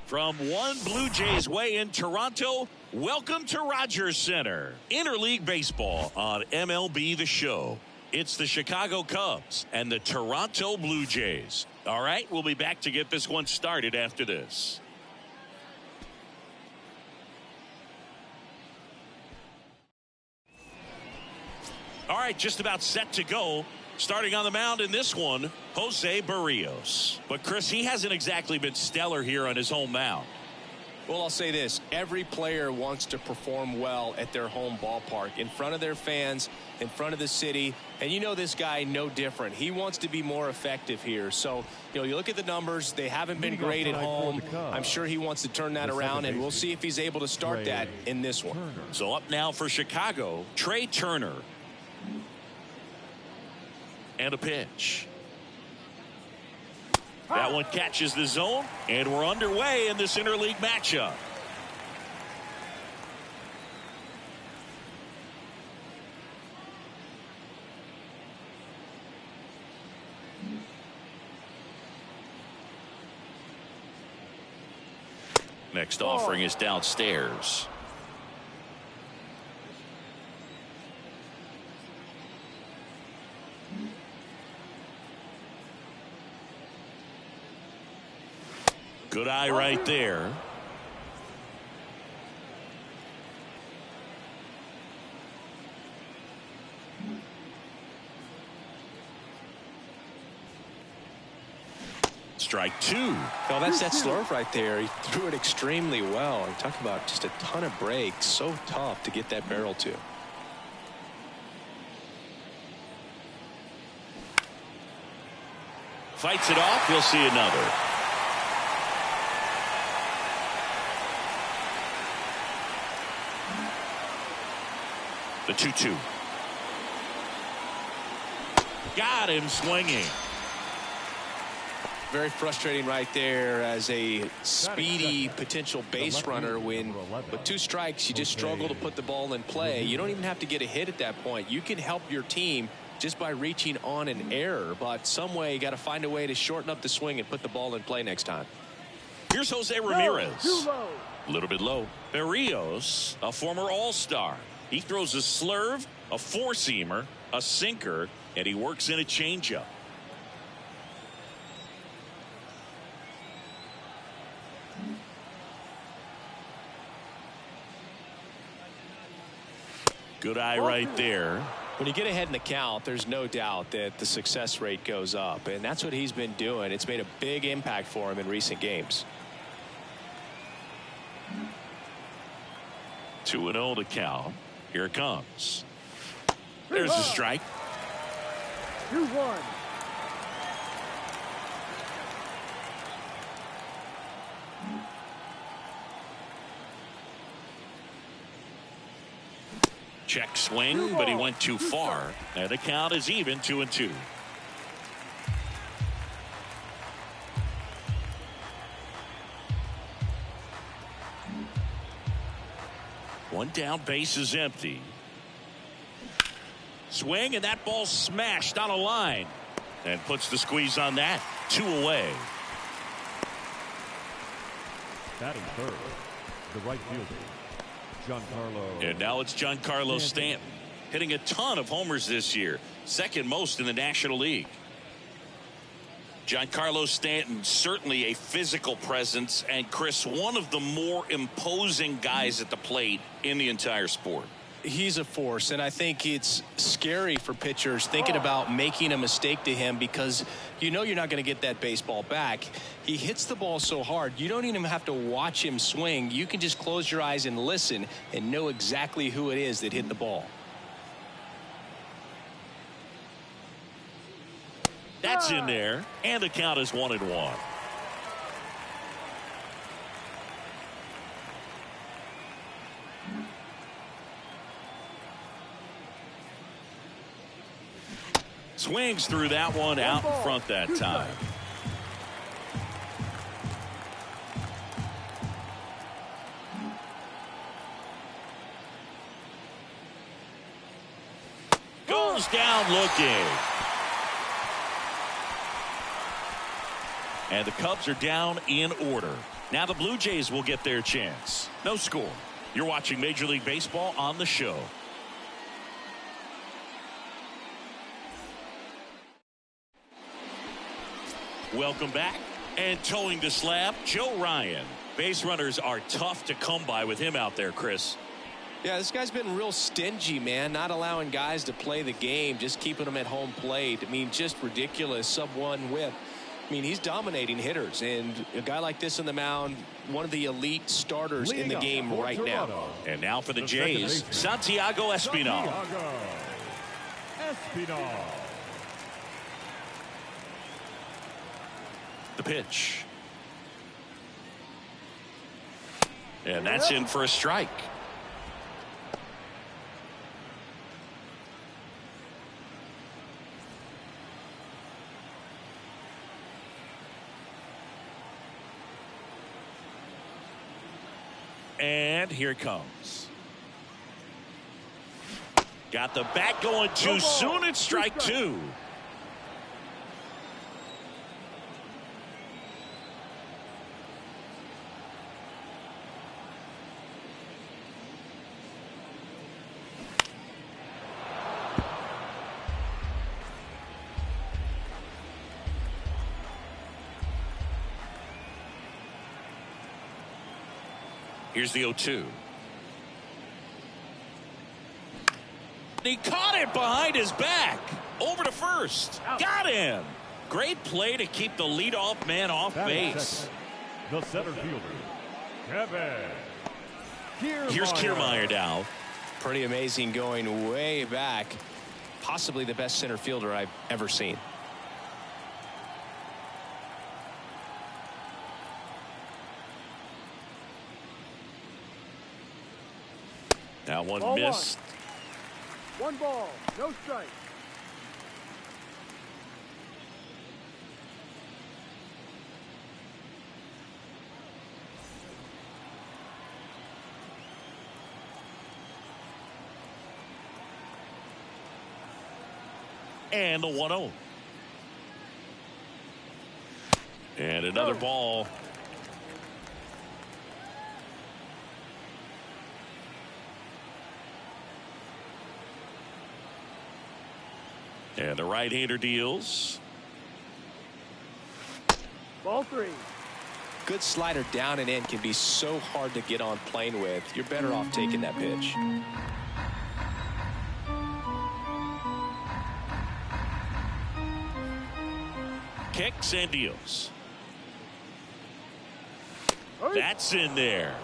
From one Blue Jays way in Toronto, welcome to Rogers Center. Interleague Baseball on MLB The Show. It's the Chicago Cubs and the Toronto Blue Jays. All right, we'll be back to get this one started after this. All right, just about set to go. Starting on the mound in this one, Jose Barrios. But, Chris, he hasn't exactly been stellar here on his home mound. Well, I'll say this. Every player wants to perform well at their home ballpark, in front of their fans, in front of the city. And you know this guy no different. He wants to be more effective here. So, you look at the numbers. They haven't been great at home. I'm sure he wants to turn that around, and we'll see if he's able to start that in this one. So up now for Chicago, Trey Turner. And a pitch. That one catches the zone, and we're underway in this interleague matchup. Next offering is downstairs. Good eye right there. Strike two. Well, that's that slurve right there. He threw it extremely well. And talk about just a ton of breaks. So tough to get that barrel to. Fights it off. We'll see another. The 2-2. Got him swinging. Very frustrating right there as a speedy potential base runner. When with two strikes, you just struggle to put the ball in play. You don't even have to get a hit at that point. You can help your team just by reaching on an error. But some way, you got to find a way to shorten up the swing and put the ball in play next time. Here's Jose Ramirez. A little bit low. Barrios, a former All-Star. He throws a slurve, a four-seamer, a sinker, and he works in a changeup. Good eye right there. When you get ahead in the count, there's no doubt that the success rate goes up, and that's what he's been doing. It's made a big impact for him in recent games. 2-0 to count. Here it comes. There's a strike. 2-1. Check swing, but he went too far. And the count is even, 2-2. One down, base is empty. Swing, and that ball smashed on a line. And puts the squeeze on that. 2 away. Batting third, the right fielder, Giancarlo. And now it's Giancarlo Stanton. Hitting a ton of homers this year. Second most in the National League. Giancarlo Stanton, certainly a physical presence, and Chris, one of the more imposing guys at the plate in the entire sport. He's a force, and I think it's scary for pitchers thinking about making a mistake to him, because you know you're not going to get that baseball back. He hits the ball so hard, you don't even have to watch him swing. You can just close your eyes and listen and know exactly who it is that hit the ball. That's in there, and the count is 1-1. Swings through that one, out in front that time. Goes down looking. And the Cubs are down in order. Now the Blue Jays will get their chance. No score. You're watching Major League Baseball on the show. Welcome back. And towing the slab, Joe Ryan. Base runners are tough to come by with him out there, Chris. Yeah, this guy's been real stingy, man. Not allowing guys to play the game, just keeping them at home plate. I mean, just ridiculous. Sub-1 whip. I mean, he's dominating hitters. And a guy like this on the mound, one of the elite starters in the game right now. And now for the Jays, Santiago Espinal. The pitch. And that's in for a strike. And here it comes. Got the bat going too soon. It's strike two. Here's the 0-2. He caught it behind his back. Over to first. Got him. Great play to keep the leadoff man off base. The center fielder, Kevin. Here's Kiermaier now. Pretty amazing, going way back. Possibly the best center fielder I've ever seen. Now one missed. One ball, no strike. And the 1-0. And another ball. And the right-hander deals. Ball three. Good slider down and in can be so hard to get on plane with. You're better off taking that pitch. Kicks and deals. That's in there.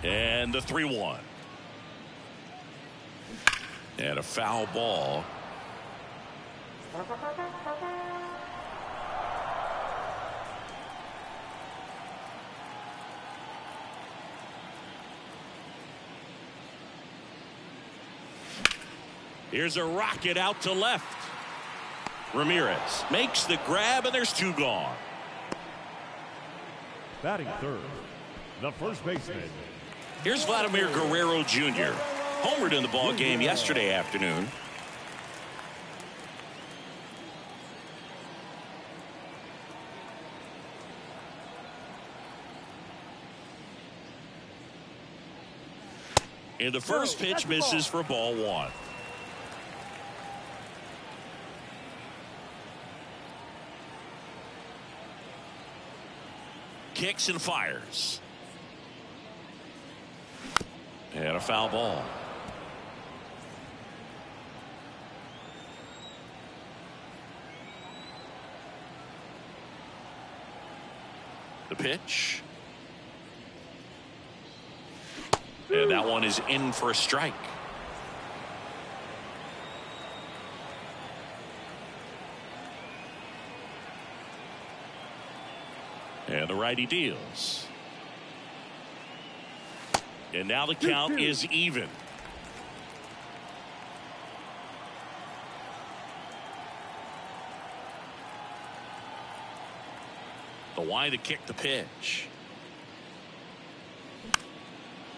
And the 3-1. And a foul ball. Here's a rocket out to left. Ramirez makes the grab, and there's two gone. Batting third, the first baseman. Here's Vladimir Guerrero Jr. Homered in the ball game yesterday afternoon. And the first pitch misses for ball one. Kicks and fires. And a foul ball. The pitch. And that one is in for a strike. And the righty deals. And now the count is even. The wide to kick the pitch.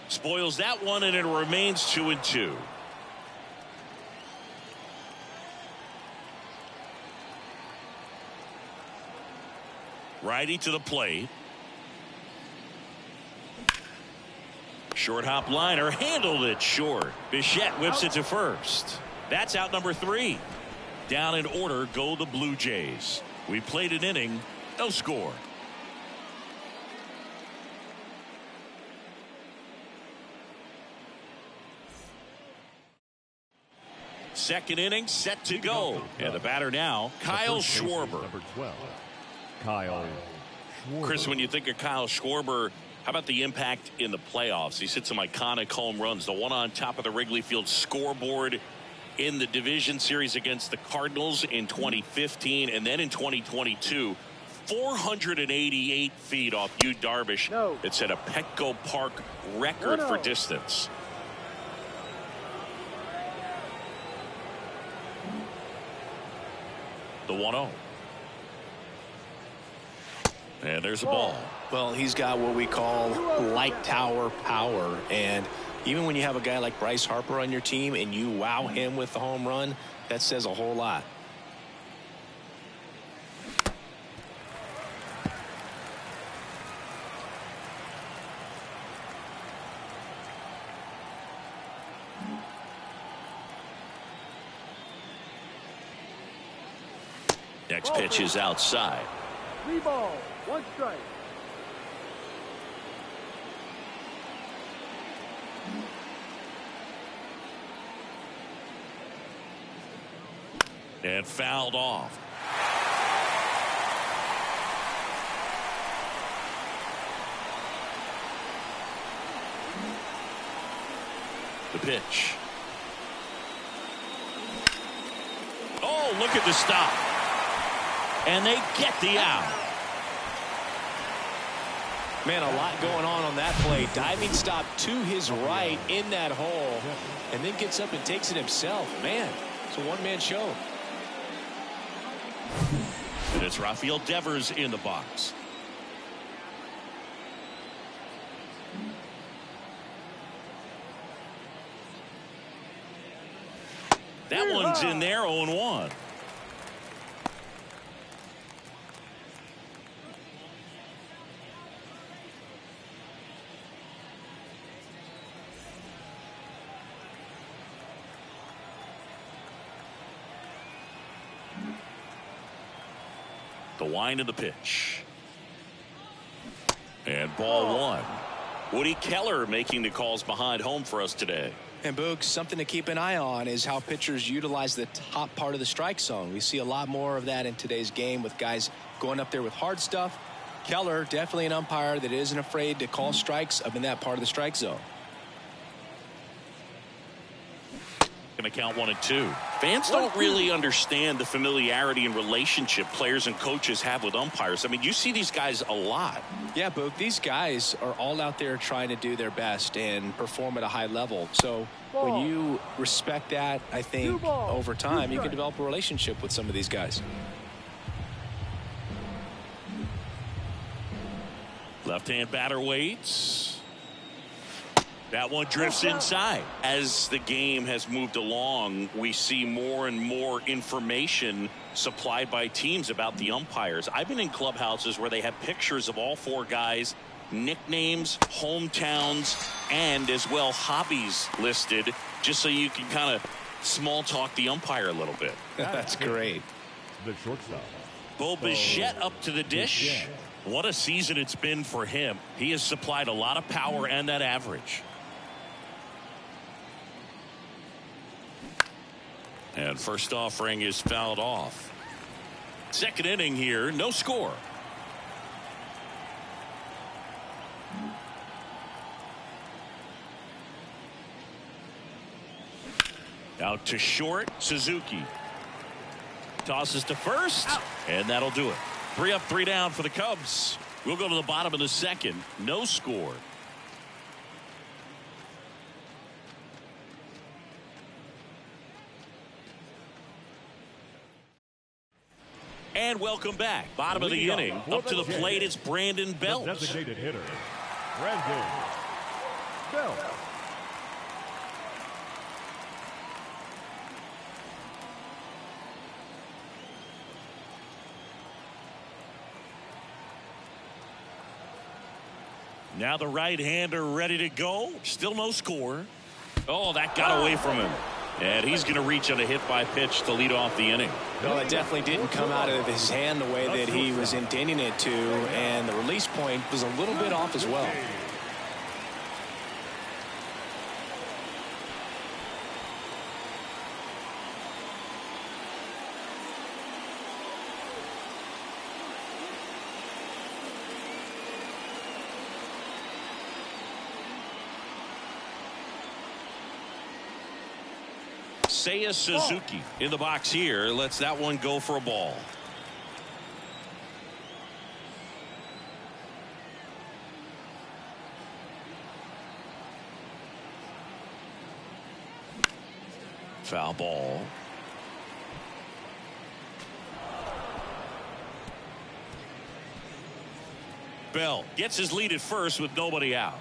Spoils that one, and it remains 2-2. Righty to the plate. Short hop liner, handled it short. Bichette whips it to first. That's out number 3. Down in order go the Blue Jays. We played an inning, no score. Second inning set to go. And the batter now, Kyle Schwarber. Number 12, Kyle Schwarber. Chris, when you think of Kyle Schwarber, how about the impact in the playoffs? He's hit some iconic home runs. The one on top of the Wrigley Field scoreboard in the division series against the Cardinals in 2015. And then in 2022, 488 feet off Yu Darvish. It set a Petco Park record for distance. The 1-0. And there's a ball. Well, he's got what we call light tower power. And even when you have a guy like Bryce Harper on your team and you wow him with the home run, that says a whole lot. Next pitch is outside. 3 balls, 1 strike. And fouled off. The pitch. Oh, look at the stop. And they get the out. Man, a lot going on that play. Diving stop to his right in that hole, and then gets up and takes it himself. Man, it's a one-man show. And it's Rafael Devers in the box. That one's in there, 0-1. The wind of the pitch. And ball 1. Woody Keller making the calls behind home for us today. And Boog, something to keep an eye on is how pitchers utilize the top part of the strike zone. We see a lot more of that in today's game with guys going up there with hard stuff. Keller, definitely an umpire that isn't afraid to call strikes up in that part of the strike zone. Going to count 1 and 2. Fans don't really understand the familiarity and relationship players and coaches have with umpires. I mean, you see these guys a lot. Yeah, Boog, these guys are all out there trying to do their best and perform at a high level. So when you respect that, I think over time you can develop a relationship with some of these guys. Left-hand batter waits. That one drifts inside. As the game has moved along, we see more and more information supplied by teams about the umpires. I've been in clubhouses where they have pictures of all 4 guys, nicknames, hometowns, and as well hobbies listed, just so you can kind of small talk the umpire a little bit. That's great. The shortstop. Bo Bichette up to the dish. What a season it's been for him. He has supplied a lot of power and that average. And first offering is fouled off. Second inning here, no score. Out to short, Suzuki. Tosses to first, and that'll do it. 3 up, 3 down for the Cubs. We'll go to the bottom of the second. No score. And welcome back. Bottom of the inning. Up to the plate, it's Brandon Belt. The designated hitter, Brandon Belt. Now the right-hander ready to go. Still no score. Oh, that got away from him. And he's going to reach on a hit-by-pitch to lead off the inning. Well, it definitely didn't come out of his hand the way that he was intending it to, and the release point was a little bit off as well. Seiya Suzuki in the box here. Lets that one go for a ball. Foul ball. Bell gets his lead at first with nobody out.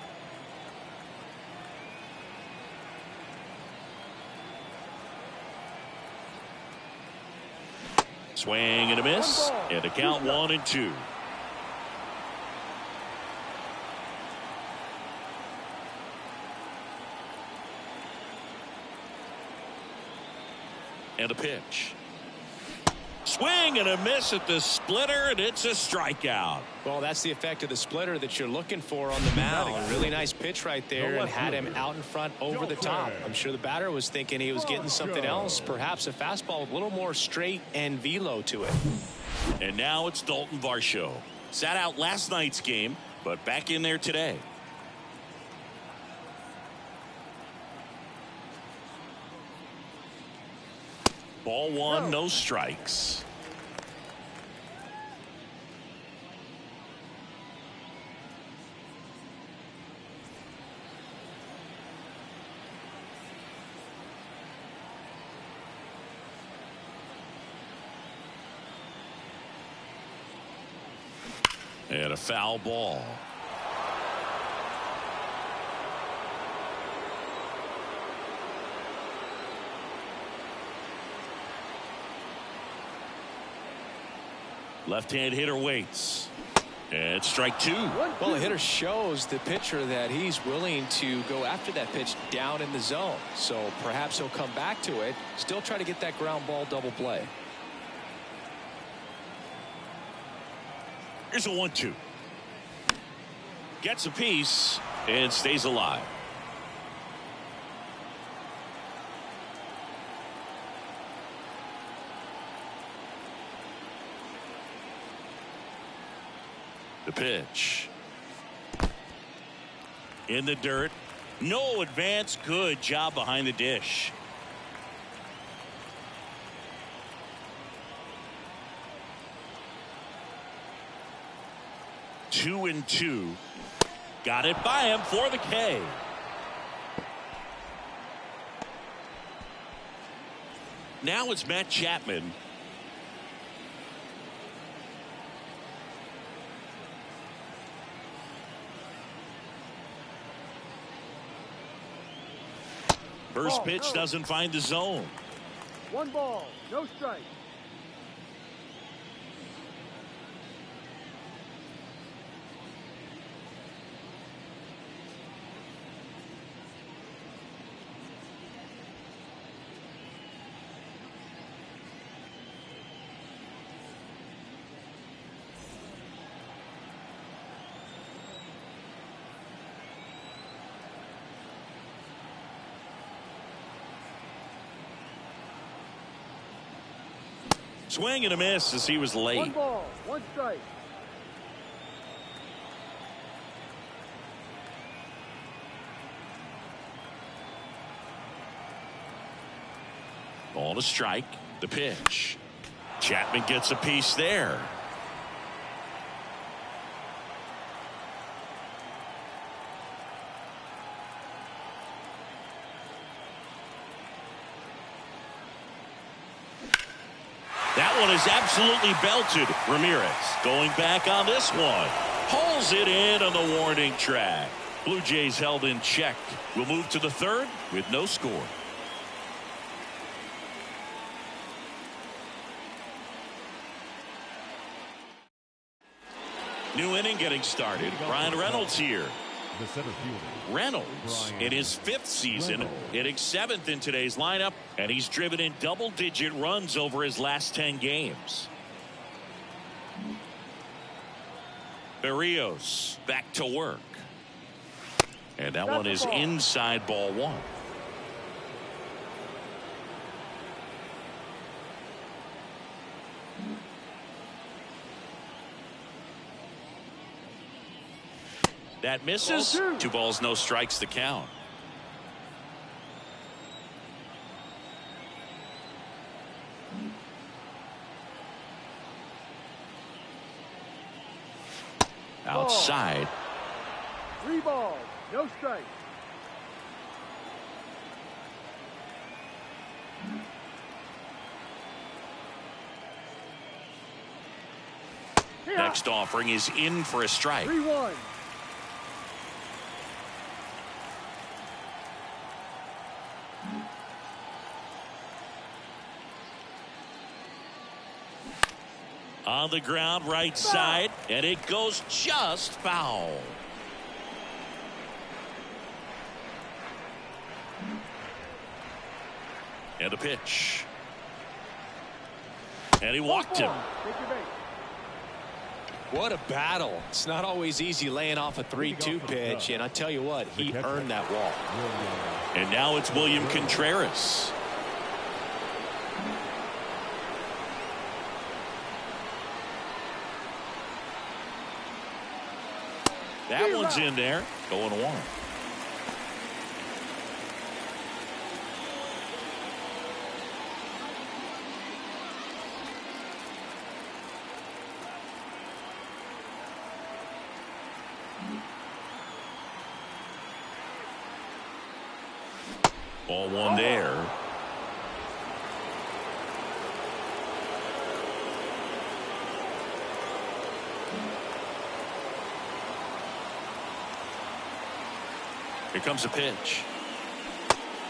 Swing and a miss, and a count 1-2. And a pitch. Swing and a miss at the splitter, and it's a strikeout. Well, that's the effect of the splitter that you're looking for on the mound. Really nice pitch right there, and had him out in front over the top. I'm sure the batter was thinking he was getting something else, perhaps a fastball with a little more straight and velo to it. And now it's Dalton Varsho. Sat out last night's game, but back in there today. Ball one, no strikes. And a foul ball. Left-hand hitter waits. And strike two. Well, the hitter shows the pitcher that he's willing to go after that pitch down in the zone. So perhaps he'll come back to it. Still try to get that ground ball double play. Here's a 1-2. Gets a piece and stays alive. The pitch. In the dirt. No advance. Good job behind the dish. Two and two. Got it by him for the K. Now it's Matt Chapman. First pitch doesn't find the zone. 1 ball, no strike. Swing and a miss as he was late. 1 ball, 1 strike. Ball to strike. The pitch. Chapman gets a piece there. That one is absolutely belted. Ramirez going back on this one. Hauls it in on the warning track. Blue Jays held in check. We'll move to the third with no score. New inning getting started. Ryan Reynolds here. the center fielder, Reynolds in his 5th season, hitting 7th in today's lineup, and he's driven in double-digit runs over his last 10 games. Berrios back to work. And that one is inside, ball 1. That misses. 2 balls, no strikes, the count. Outside. 3 balls, no strikes. Next offering is in for a strike. 3-1. On the ground, right side, and it goes just foul. And a pitch. And he walked him. What a battle. It's not always easy laying off a 3-2 pitch, and I tell you what, he earned that walk. And now it's William Contreras. That one's in there. Going 1. Ball 1 there. Here comes a pitch.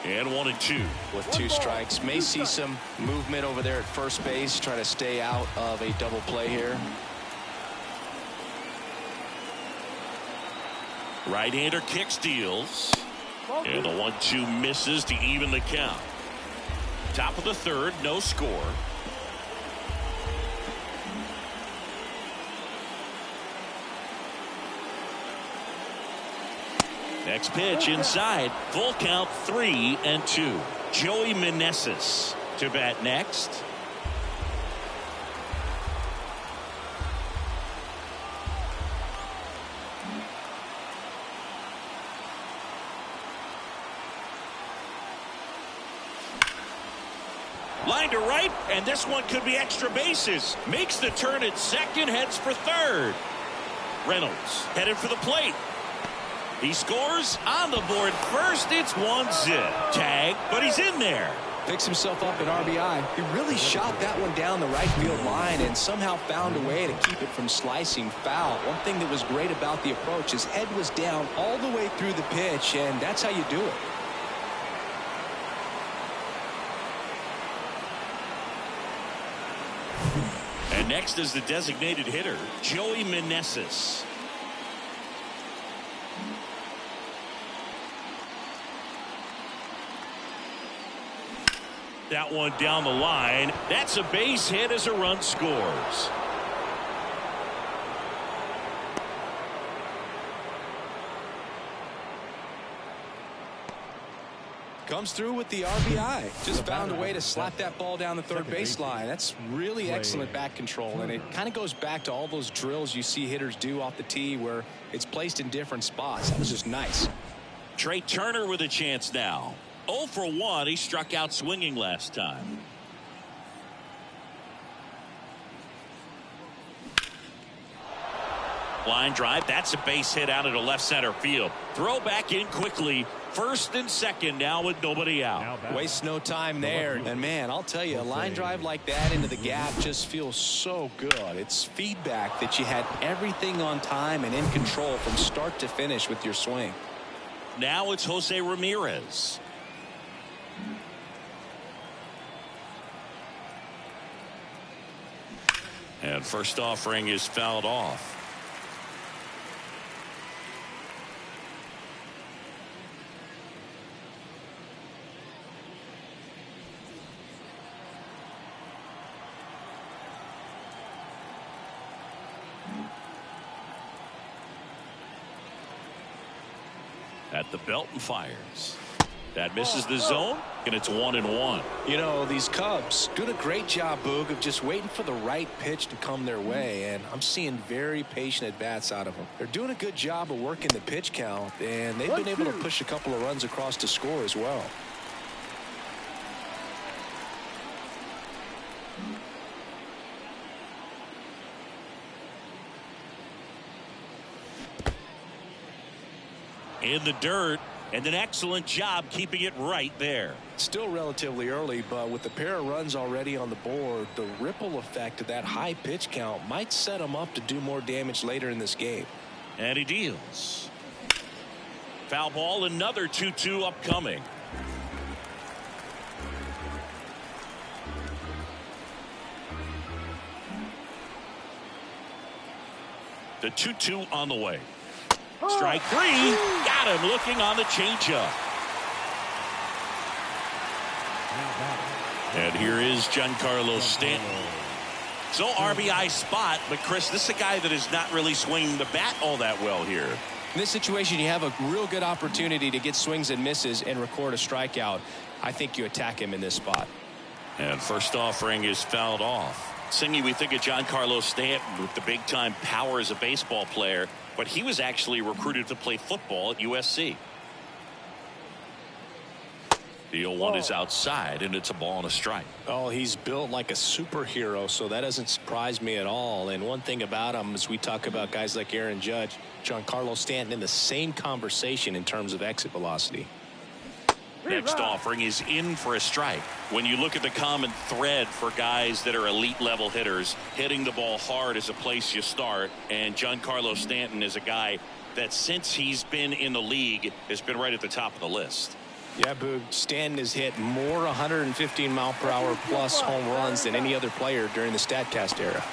And 1-2. With 2 strikes. May see some movement over there at first base. Try to stay out of a double play here. Right-hander kicks, deals. And the 1-2 misses to even the count. Top of the 3rd, no score. Next pitch inside. Full count, 3-2. Joey Meneses to bat next. Line to right, and this one could be extra bases. Makes the turn at second, heads for third. Reynolds headed for the plate. He scores on the board first. It's 1-zip. Tag, but he's in there. Picks himself up an RBI. He really shot that one down the right field line and somehow found a way to keep it from slicing foul. One thing that was great about the approach, his head was down all the way through the pitch, and that's how you do it. And next is the designated hitter, Joey Meneses. That one down the line. That's a base hit as a run scores. Comes through with the RBI. Just found a way to slap that ball down the third baseline. That's really excellent bat control, and it kind of goes back to all those drills you see hitters do off the tee where it's placed in different spots. That was just nice. Trey Turner with a chance now. 0 for 1. He struck out swinging last time. Line drive. That's a base hit out into left center field. Throw back in quickly. First and second now with nobody out. Waste no time there. And man, I'll tell you, a line drive like that into the gap just feels so good. It's feedback that you had everything on time and in control from start to finish with your swing. Now it's Jose Ramirez. And first offering is fouled off. At the belt and fires. That misses the zone, and it's 1-1. You know, these Cubs doing a great job, Boog, of just waiting for the right pitch to come their way, and I'm seeing very patient at-bats out of them. They're doing a good job of working the pitch count, and they've been able to push a couple of runs across to score as well. In the dirt, and an excellent job keeping it right there. Still relatively early, but with the pair of runs already on the board, the ripple effect of that high pitch count might set him up to do more damage later in this game. And he deals. Foul ball, another 2-2 upcoming. The 2-2 on the way. Strike three. Got him looking on the changeup. And here is Giancarlo Stanton. So RBI spot, but Chris, this is a guy that is not really swinging the bat all that well here. In this situation, you have a real good opportunity to get swings and misses and record a strikeout. I think you attack him in this spot. And first offering is fouled off. Singy, we think of Giancarlo Stanton with the big-time power as a baseball player, but he was actually recruited to play football at USC. The 0-1 is outside, and it's a ball and a strike. Oh, he's built like a superhero, so that doesn't surprise me at all. And one thing about him is we talk about guys like Aaron Judge, Giancarlo Stanton in the same conversation in terms of exit velocity. Next offering is in for a strike. When you look at the common thread for guys that are elite level hitters, hitting the ball hard is a place you start. And Giancarlo Stanton is a guy that since he's been in the league has been right at the top of the list. Yeah, Boog, Stanton has hit more 115 mile per hour plus home runs than any other player during the StatCast era.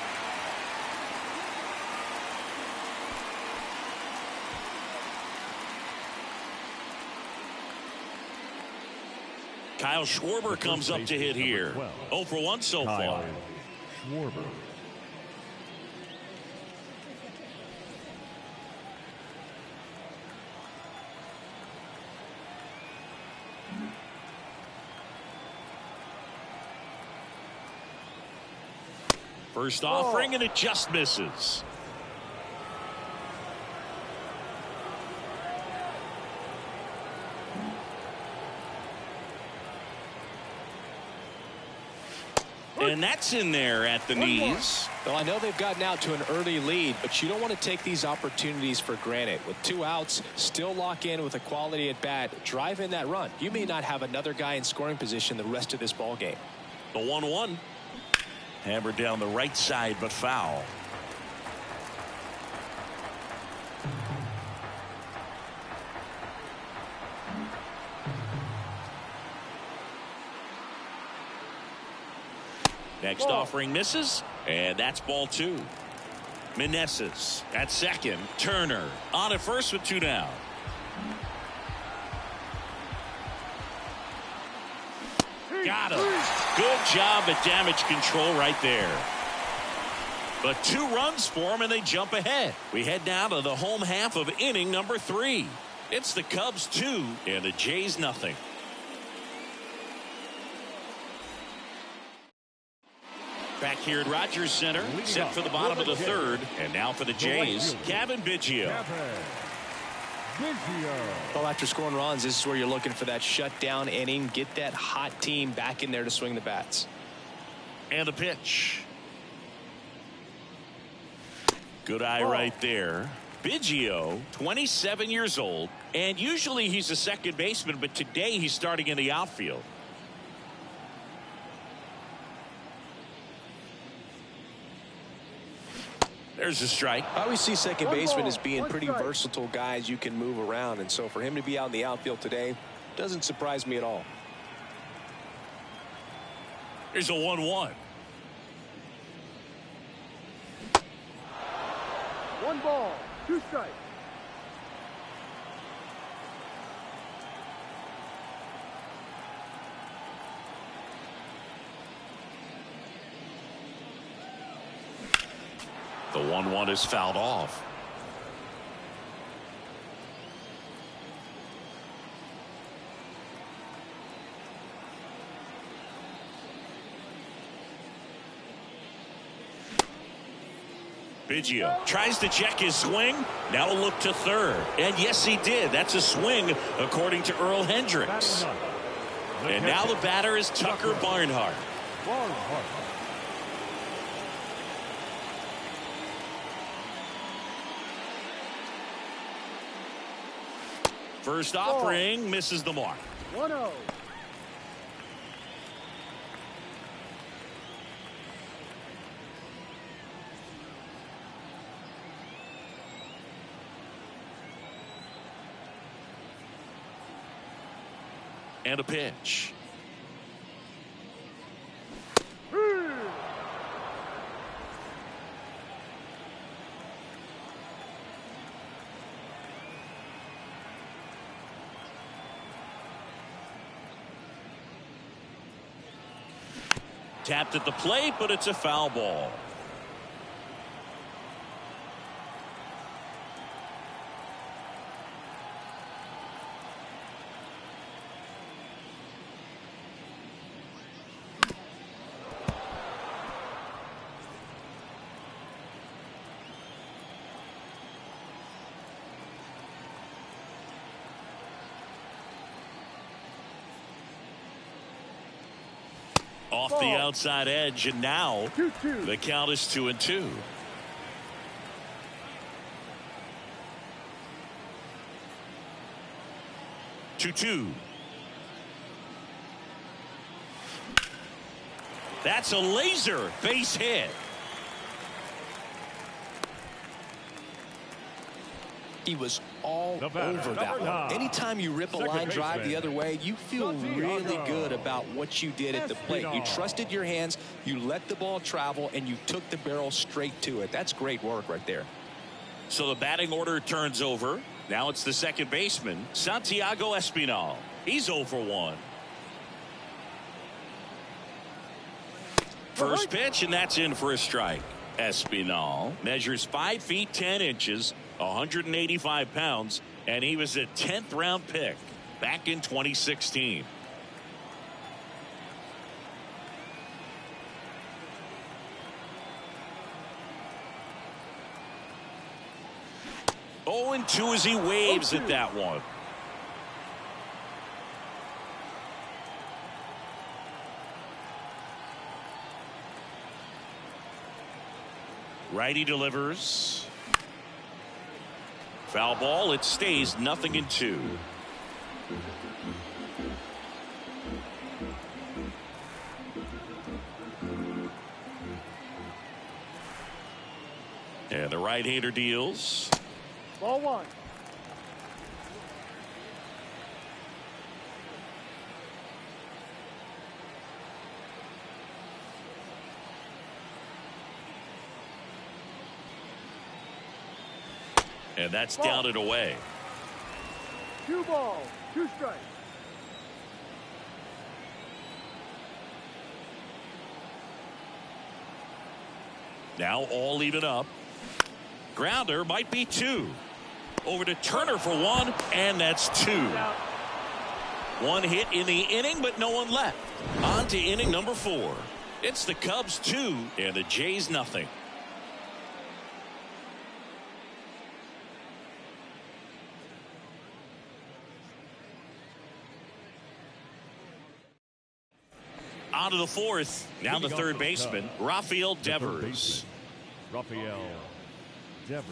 Kyle Schwarber comes up to hit here. 0 for 1 so far. Schwarber. First offering, and it just misses. And that's in there at the knees. Well, I know they've gotten out to an early lead, but you don't want to take these opportunities for granted. With 2 outs, still lock in with a quality at bat, drive in that run. You may not have another guy in scoring position the rest of this ball game. The 1-1. Hammered down the right side, but foul. Next offering misses, and that's ball 2. Meneses at second. Turner on at first with 2 down. Got him. Good job at damage control right there. But 2 runs for him, and they jump ahead. We head now to the home half of inning number 3. It's the Cubs 2 and the Jays nothing. Back here at Rogers Center, set for the bottom of the 3rd, and now for the Jays, Kevin Biggio. Well, after scoring runs, this is where you're looking for that shutdown inning, get that hot team back in there to swing the bats. And the pitch. Good eye right there. Biggio, 27 years old, and usually he's a second baseman, but today he's starting in the outfield. There's a strike. I always see second baseman as being pretty versatile guys you can move around, and so for him to be out in the outfield today doesn't surprise me at all. Here's a 1-1. 1 ball, 2 strikes. The 1-1 is fouled off. Biggio tries to check his swing. Now a look to third. And yes, he did. That's a swing, according to Earl Hendricks. And now the batter is Tucker Barnhart. First offering misses the mark. 1-0. And a pitch. Tapped at the plate, but it's a foul ball. Off the outside edge, and now 2-2. the count is 2-2. That's a laser base hit. He was all over that one. Anytime you rip a line drive the other way, you feel really good about what you did at the plate. You trusted your hands, you let the ball travel, and you took the barrel straight to it. That's great work right there. So the batting order turns over. Now it's the second baseman, Santiago Espinal. He's 0 for 1. First pitch, and that's in for a strike. Espinal measures 5 feet 10 inches, 185 pounds, and he was a 10th round pick back in 2016. Oh, and 2 as he waves at that one. Righty delivers. Foul ball. It stays 0-2. And the right-hander deals. Ball 1. And that's down and away. 2 balls, 2 strikes. Now all even up. Grounder might be 2. Over to Turner for 1, and that's 2. 1 hit in the inning, but no one left. On to inning number 4. It's the Cubs 2 and the Jays 0. On to the 4th. Now the third baseman, Rafael Devers. Rafael Devers.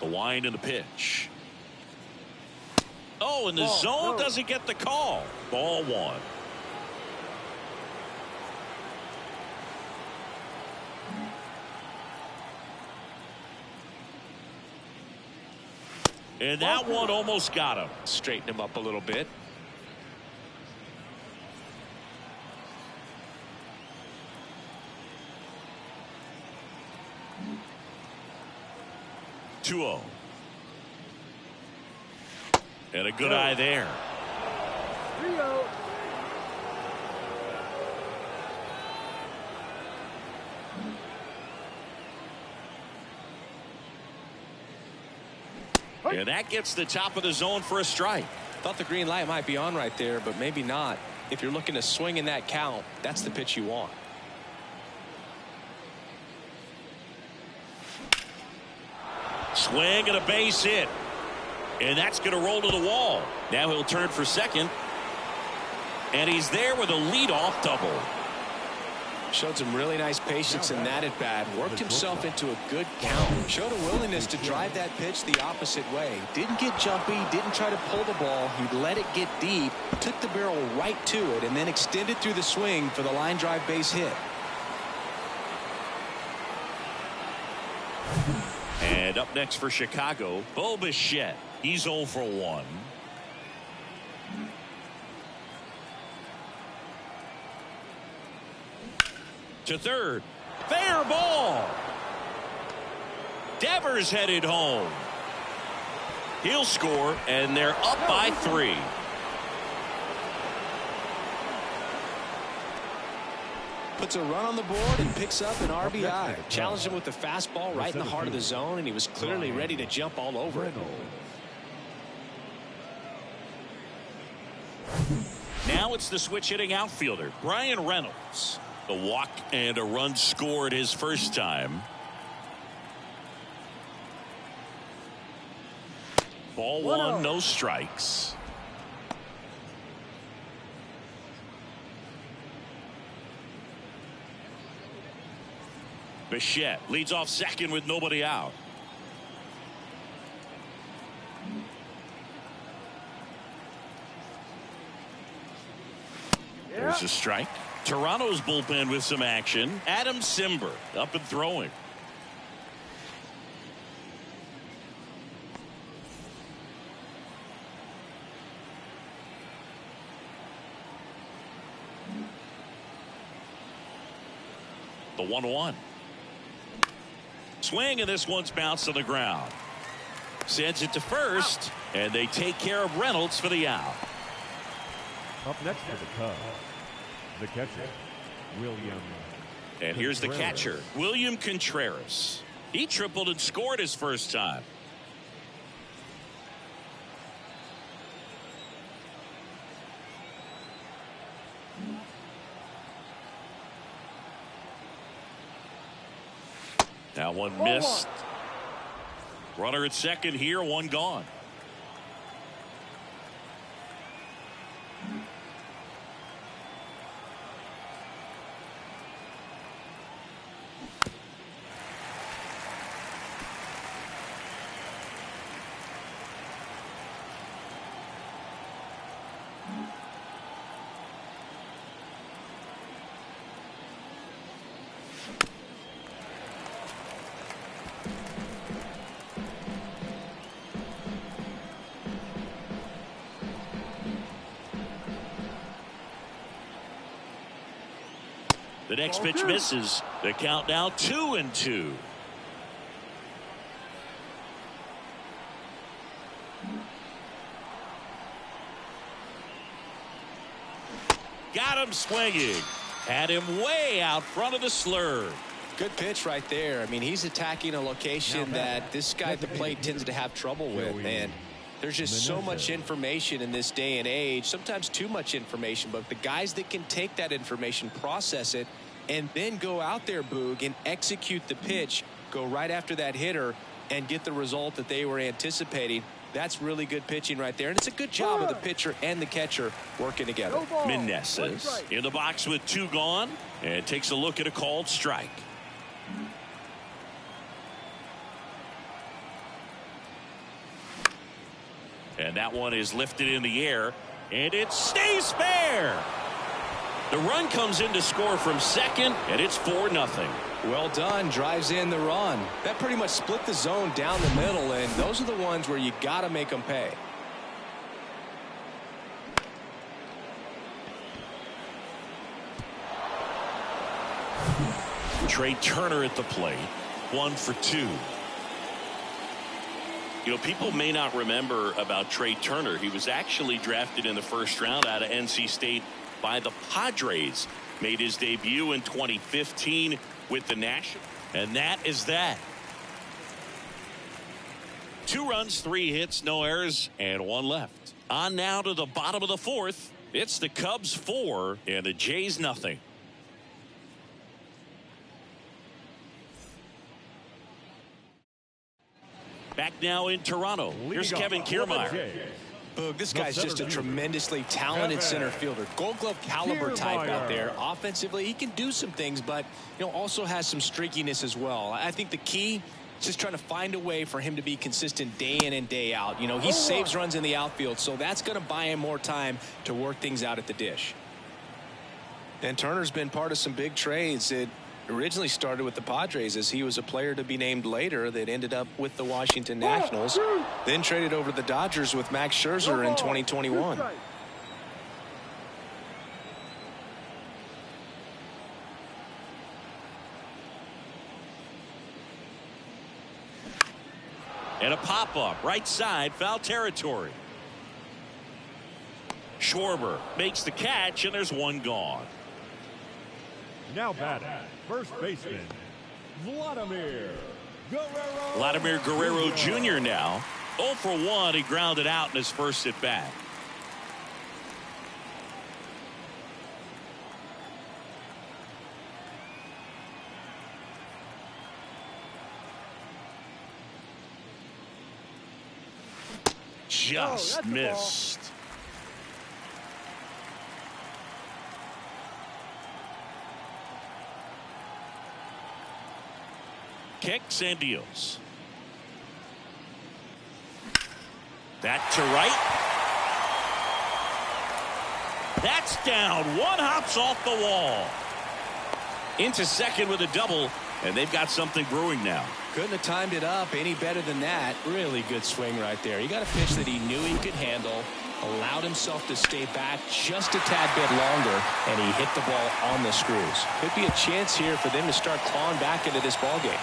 The wind and the pitch. Oh, and the zone doesn't get the call. Ball 1. And that one almost got him. Straighten him up a little bit. Two-0. And a good eye there. 3-0. And that gets the top of the zone for a strike. Thought the green light might be on right there, but maybe not. if you're looking to swing in that count, that's the pitch you want. Swing and a base hit. And that's going to roll to the wall. Now he'll turn for second. And he's there with a leadoff double. Showed some really nice patience in that at bat. Worked himself into a good count. Showed a willingness to drive that pitch the opposite way. Didn't get jumpy. Didn't try to pull the ball. He let it get deep. Took the barrel right to it. And then extended through the swing for the line drive base hit. And up next for Chicago, Bo Bichette. He's 0 for 1. To third. Fair ball. Devers headed home. He'll score, and they're up by 3. Puts a run on the board and picks up an RBI. Challenged him with the fastball right in the heart of the zone, and he was clearly ready to jump all over it. Now it's the switch hitting outfielder, Brian Reynolds. The walk and a run scored his first time. Ball 1, no strikes. Bichette leads off second with nobody out. There's a strike. Toronto's bullpen with some action. Adam Simber up and throwing. The 1-1. Swing, and this one's bounced to the ground. Sends it to first, and they take care of Reynolds for the out. Up next for the Cubs, the catcher, William. And here's the catcher, William Contreras. He tripled and scored his first time. Now one missed. Runner at second here, one gone. The next pitch misses. The count now 2-2. Got him swinging. Had him way out front of the slurve. Good pitch right there. I mean, he's attacking a location that this guy at the plate tends to have trouble with. And there's just so much information in this day and age, sometimes too much information, but the guys that can take that information, process it, and then go out there, Boog, and execute the pitch, go right after that hitter and get the result that they were anticipating. That's really good pitching right there, and it's a good job of the pitcher and the catcher working together. Meneses in the box with 2 gone and takes a look at a called strike. And that one is lifted in the air, and it stays fair. The run comes in to score from second, and it's 4-0. Well done. Drives in the run. That pretty much split the zone down the middle, and those are the ones where you got to make them pay. Trey Turner at the plate, 1 for 2. You know, people may not remember about Trey Turner. He was actually drafted in the first round out of NC State by the Padres. Made his debut in 2015 with the National. And that is that. 2 runs, 3 hits, no errors, and 1 left. On now to the bottom of the 4th. It's the Cubs 4 and the Jays nothing. Back now in Toronto. Here's Kevin Kiermaier. Boog, this guy's just a tremendously talented center fielder. Gold Glove caliber type out there. Offensively, he can do some things, but also has some streakiness as well. I think the key is just trying to find a way for him to be consistent day in and day out. He saves runs in the outfield, so that's going to buy him more time to work things out at the dish. And Turner's been part of some big trades. It originally started with the Padres as he was a player to be named later that ended up with the Washington Nationals, then traded over to the Dodgers with Max Scherzer in 2021. And a pop-up right side, foul territory. Schwarber makes the catch, and there's one gone. Now batting, first baseman, Vladimir Guerrero Jr. now. 0 for 1. He grounded out in his first at bat. Just missed. Kicks and deals. That to right. That's down. One hops off the wall. Into second with a double, and they've got something brewing now. Couldn't have timed it up any better than that. Really good swing right there. He got a pitch that he knew he could handle, allowed himself to stay back just a tad bit longer, and he hit the ball on the screws. Could be a chance here for them to start clawing back into this ball game.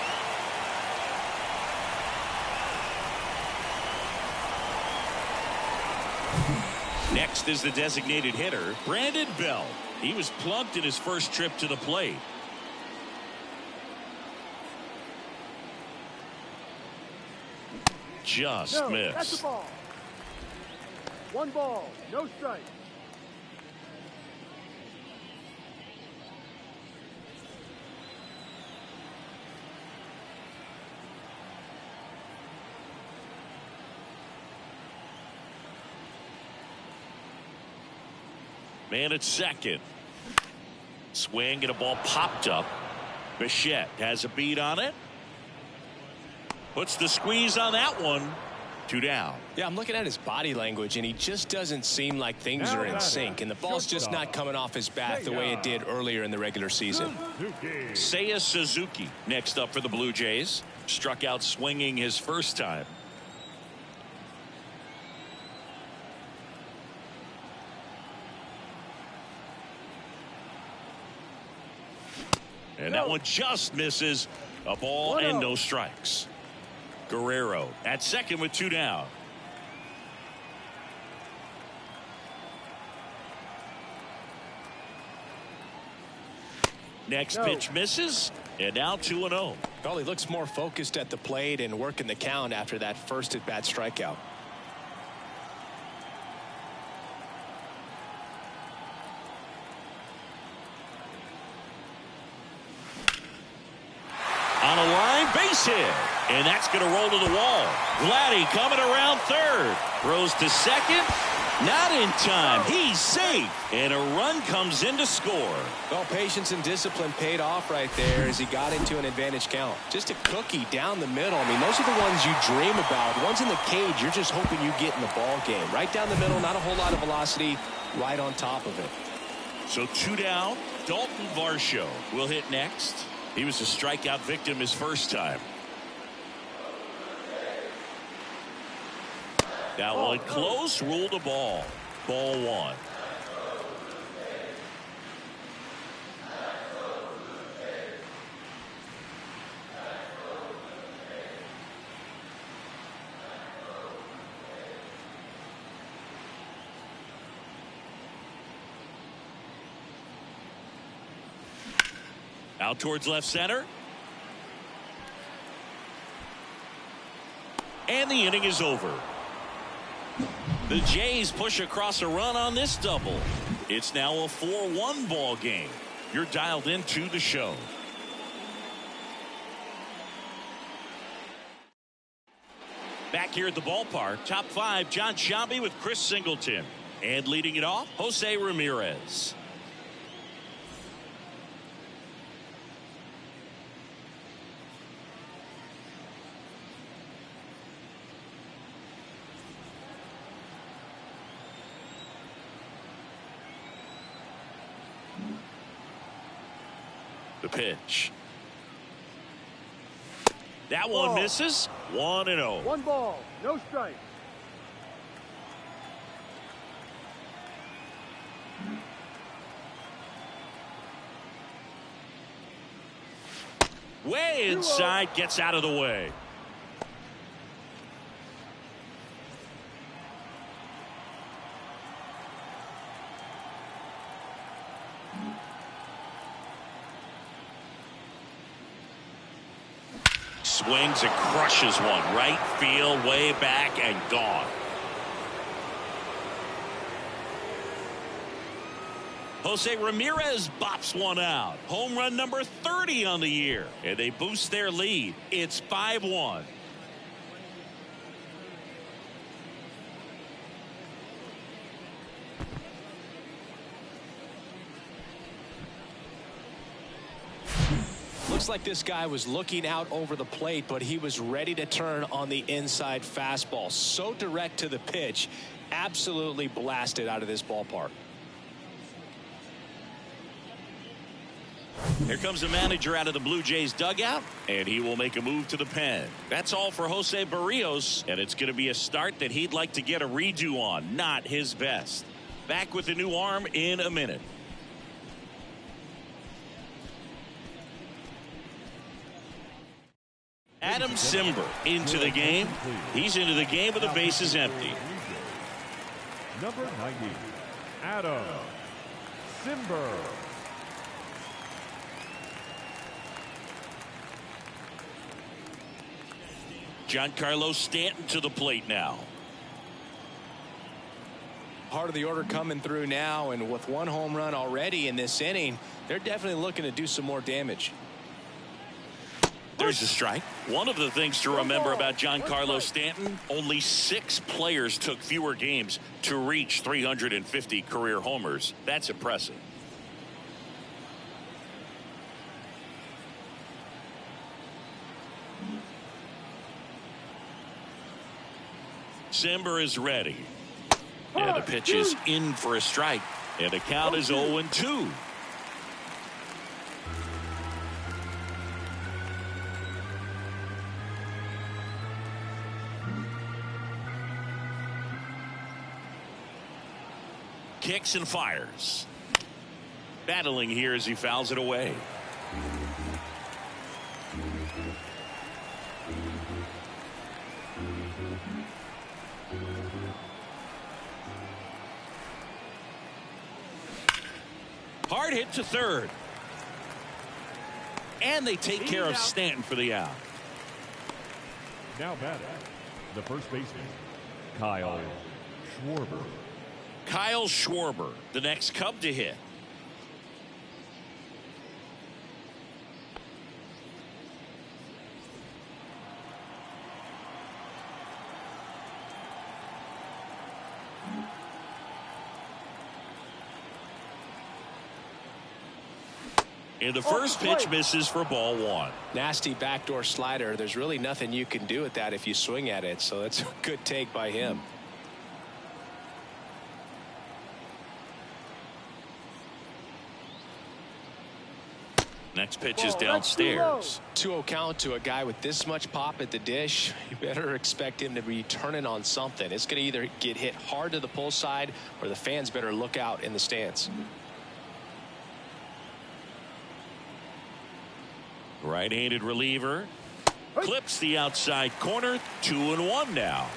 Next is the designated hitter, Brandon Bell. He was plunked in his first trip to the plate. Just missed. That's the ball. One ball, no strike. Man at second. Swing and a ball popped up. Bichette has a beat on it. Puts the squeeze on that one. 2 down. Yeah, I'm looking at his body language, and he just doesn't seem like things are in sync, and the ball's just not coming off his bat the way it did earlier in the regular season. Seiya Suzuki next up for the Blue Jays. Struck out swinging his first time. And that one just misses. A ball and no strikes. Guerrero at second with 2 down. Next pitch misses, and now 2-0. Well, he looks more focused at the plate and working the count after that first at bat strikeout. On a line, base hit. And that's going to roll to the wall. Vladdy coming around third. Throws to second. Not in time. He's safe. And a run comes in to score. Well, patience and discipline paid off right there as he got into an advantage count. Just a cookie down the middle. I mean, those are the ones you dream about. Ones in the cage, you're just hoping you get in the ball game. Right down the middle, not a whole lot of velocity, right on top of it. So 2 down. Dalton Varsho will hit next. He was a strikeout victim his first time. That one close, ruled a ball. Ball 1. Out towards left center. And the inning is over. The Jays push across a run on this double. It's now a 4-1 ball game. You're dialed into the show. Back here at the ballpark, top 5, John Sciambi with Chris Singleton. And leading it off, Jose Ramirez. The pitch. That one misses. 1-0. 1 ball, no strike. Way inside, gets out of the way. Swings and crushes one. Right field, way back, and gone. Jose Ramirez bops one out. Home run number 30 on the year. And they boost their lead. It's 5-1. Looks like this guy was looking out over the plate, but he was ready to turn on the inside fastball. So direct to the pitch. Absolutely blasted out of this ballpark. Here comes the manager out of the Blue Jays dugout, and he will make a move to the pen. That's all for Jose Barrios, and it's going to be a start that he'd like to get a redo on. Not his best. Back with the new arm in a minute. Adam Simber into the game. He's into the game with the bases empty. Number 90, Adam Simber. Giancarlo Stanton to the plate now. Part of the order coming through now, and with 1 home run already in this inning, they're definitely looking to do some more damage. There's a strike. One of the things to remember about Giancarlo Stanton, only 6 players took fewer games to reach 350 career homers. That's impressive. Simber is ready. And the pitch is in for a strike. And the count is 0-2. Kicks and fires. Battling here as he fouls it away. Hard hit to third. And they take care of Stanton for the out. Now batting, the first baseman, Kyle Schwarber. Kyle Schwarber, the next Cub to hit. And the first pitch misses for ball 1. Nasty backdoor slider. There's really nothing you can do with that if you swing at it, so that's a good take by him. Next pitch is downstairs. 2-0 count to a guy with this much pop at the dish. You better expect him to be turning on something. It's going to either get hit hard to the pull side, or the fans better look out in the stands. Right-handed reliever clips the outside corner. 2-1 now.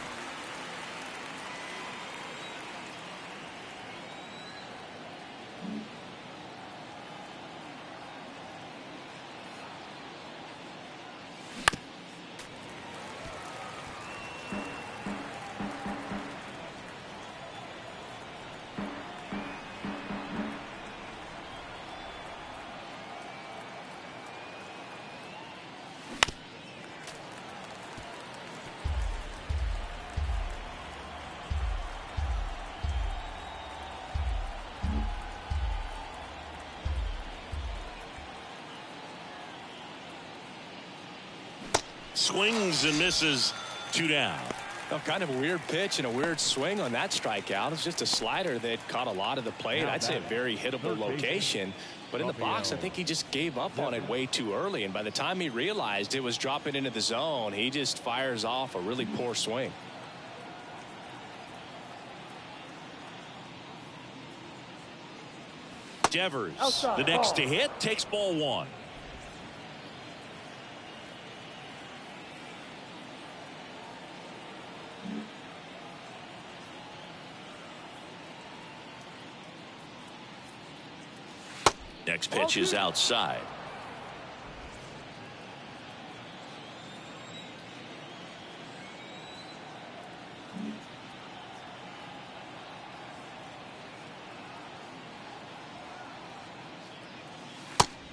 Swings and misses. 2 down. Well, kind of a weird pitch and a weird swing on that strikeout. It's just a slider that caught a lot of the plate. I'd say a very hittable location. But in the box, I think he just gave up on it way too early. And by the time he realized it was dropping into the zone, he just fires off a really poor swing. Devers, the next to hit, takes ball 1. Next pitch is outside.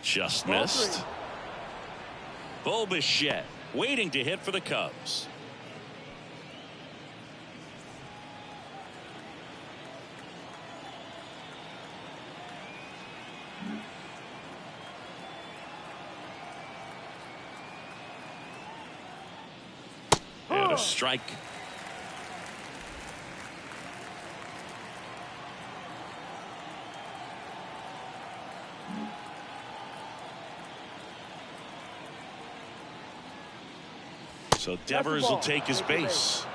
Just missed. Bo Bichette waiting to hit for the Cubs. And a strike. So Devers will take his base.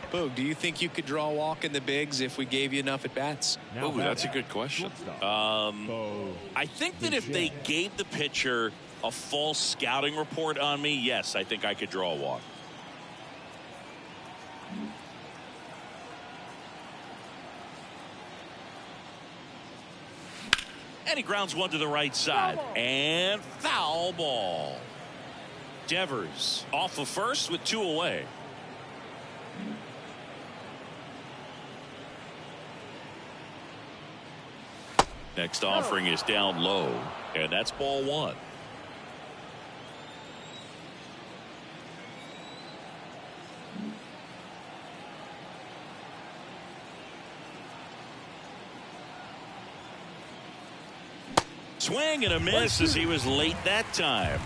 Boog, do you think you could draw a walk in the bigs if we gave you enough at bats? Oh, that's a good question. I think that if they gave the pitcher a false scouting report on me, yes, I think I could draw a walk. And he grounds one to the right side. And foul ball. Devers off of first with 2 away. Next offering is down low, and that's ball 1. Swing and a miss as he was late that time.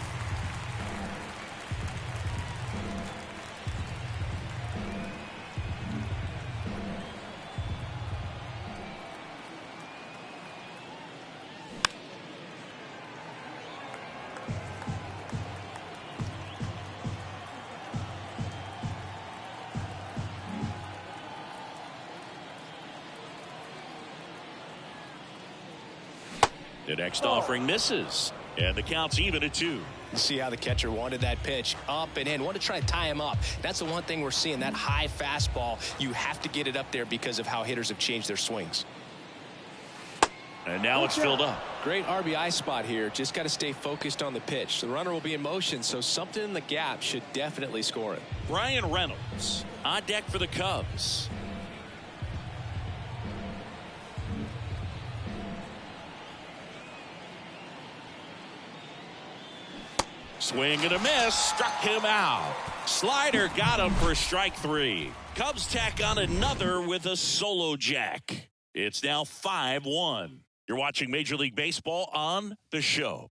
The next offering misses, and the count's even at 2. You see how the catcher wanted that pitch up and in, wanted to try to tie him up. That's the one thing we're seeing, that high fastball. You have to get it up there because of how hitters have changed their swings. And now it's filled up. Great RBI spot here. Just got to stay focused on the pitch. The runner will be in motion, so something in the gap should definitely score it. Brian Reynolds on deck for the Cubs. Swing and a miss, struck him out. Slider got him for strike 3. Cubs tack on another with a solo jack. It's now 5-1. You're watching Major League Baseball on The Show.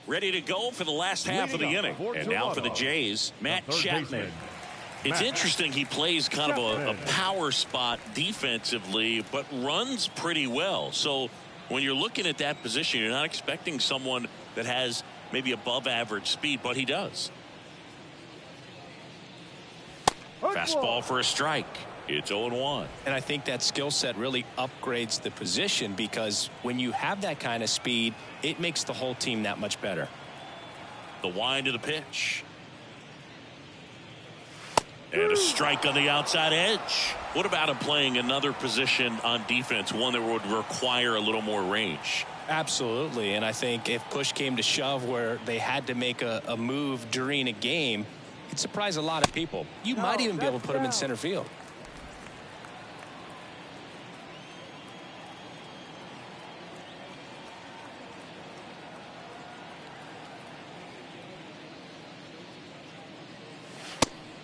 Ready to go for the last half of the inning. And now for the Jays, Matt Chapman. It's interesting, he plays kind of a power spot defensively, but runs pretty well. So when you're looking at that position, you're not expecting someone that has maybe above average speed, but he does. Fastball for a strike. It's 0-1. And I think that skill set really upgrades the position, because when you have that kind of speed, it makes the whole team that much better. The wind of the pitch. And a strike on the outside edge. What about him playing another position on defense, one that would require a little more range? Absolutely. And I think if push came to shove where they had to make a move during a game, it'd surprise a lot of people. You might even be able to put him in center field.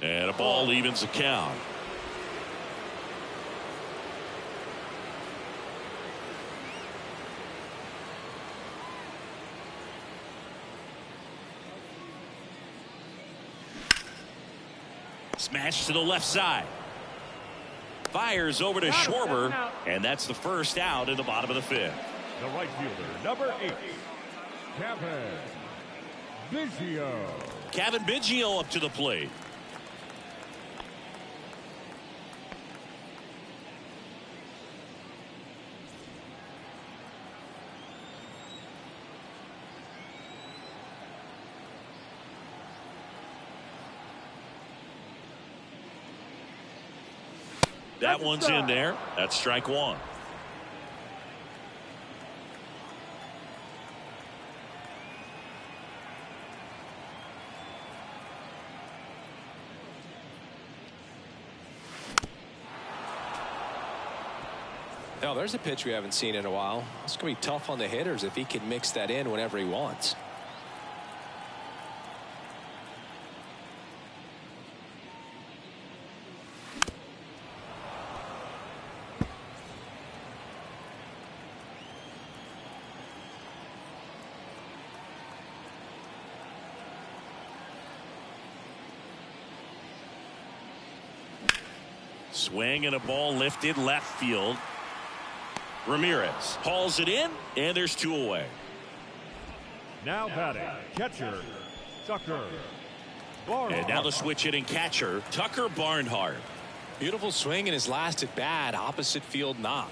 And a ball evens the count. Smash to the left side. Fires over to Schwarber, and that's the first out in the bottom of the fifth. The right fielder, number 8, Kevin Biggio. Kevin Biggio up to the plate. That one's in there. That's strike one. Now, there's a pitch we haven't seen in a while. It's going to be tough on the hitters if he can mix that in whenever he wants. Swing and a ball lifted left field. Ramirez hauls it in, and there's 2 away. Now batting, catcher, Tucker Barnhart. And now the switch hitting catcher, Tucker Barnhart. Beautiful swing in his last at bat, opposite field knock.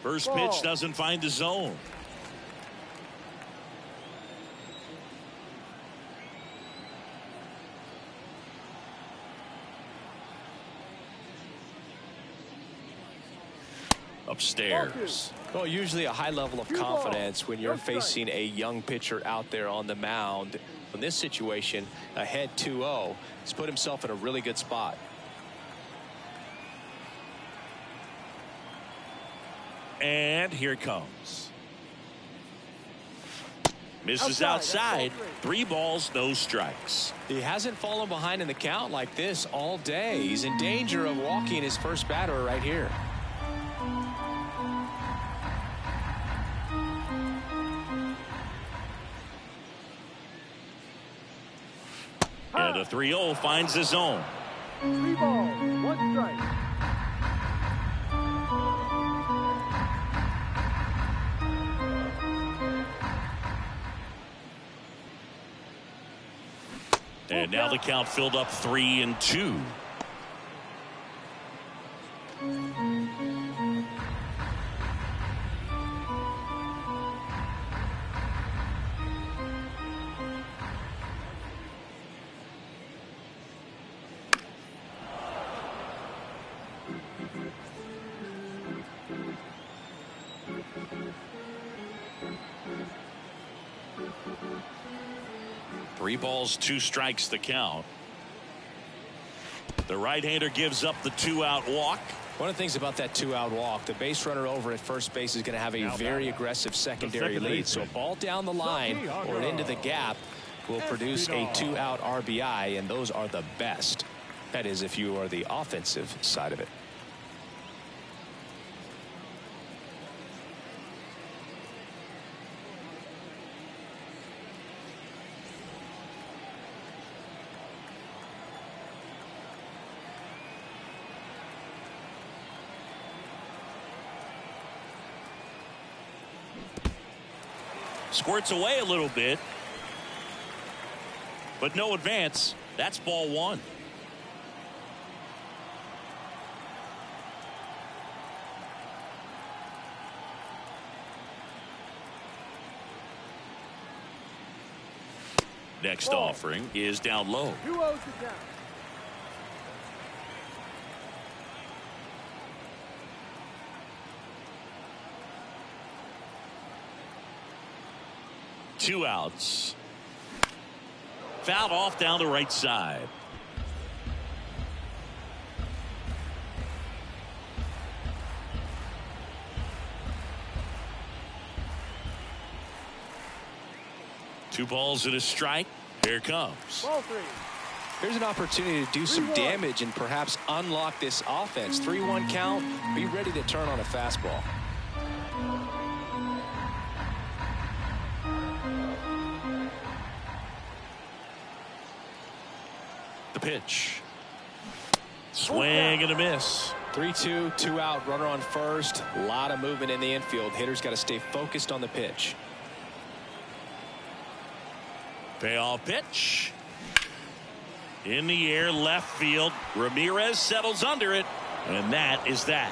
First pitch doesn't find the zone. Upstairs. Well, usually a high level of confidence when you're facing a young pitcher out there on the mound. In this situation, ahead 2-0, he's put himself in a really good spot. And here it comes. Misses outside. 3 balls, no strikes. He hasn't fallen behind in the count like this all day. He's in danger of walking his first batter right here. And the 3-0 finds the zone. 3 balls, 1 strike. And now the count filled up 3-2. Three balls, 2 strikes the count. The right-hander gives up the 2-out walk. One of the things about that 2-out walk, the base runner over at first base is going to have a very aggressive secondary lead. So a ball down the line or into the gap will produce a 2-out RBI, and those are the best. That is, if you are the offensive side of it. Squirts away a little bit, but no advance. That's ball 1. Next offering is down low. 2-0 to count. Two outs. Fouled off down the right side. Two balls and a strike. Here comes. Ball 3. Here's an opportunity to do some damage and perhaps unlock this offense. 3-1 count. Be ready to turn on a fastball. The pitch. Swing and a miss. 3-2, 2 out, runner on first. A lot of movement in the infield. Hitter's got to stay focused on the pitch. Payoff pitch. In the air, left field. Ramirez settles under it, and that is that.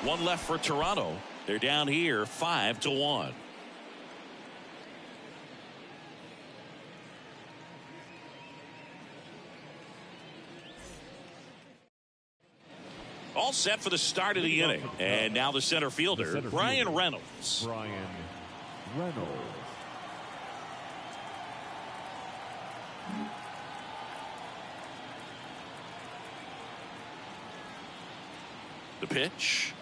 One left for Toronto. They're down here 5-1. All set for the start of the inning. And now the center fielder, Brian Reynolds. Brian Reynolds. The pitch.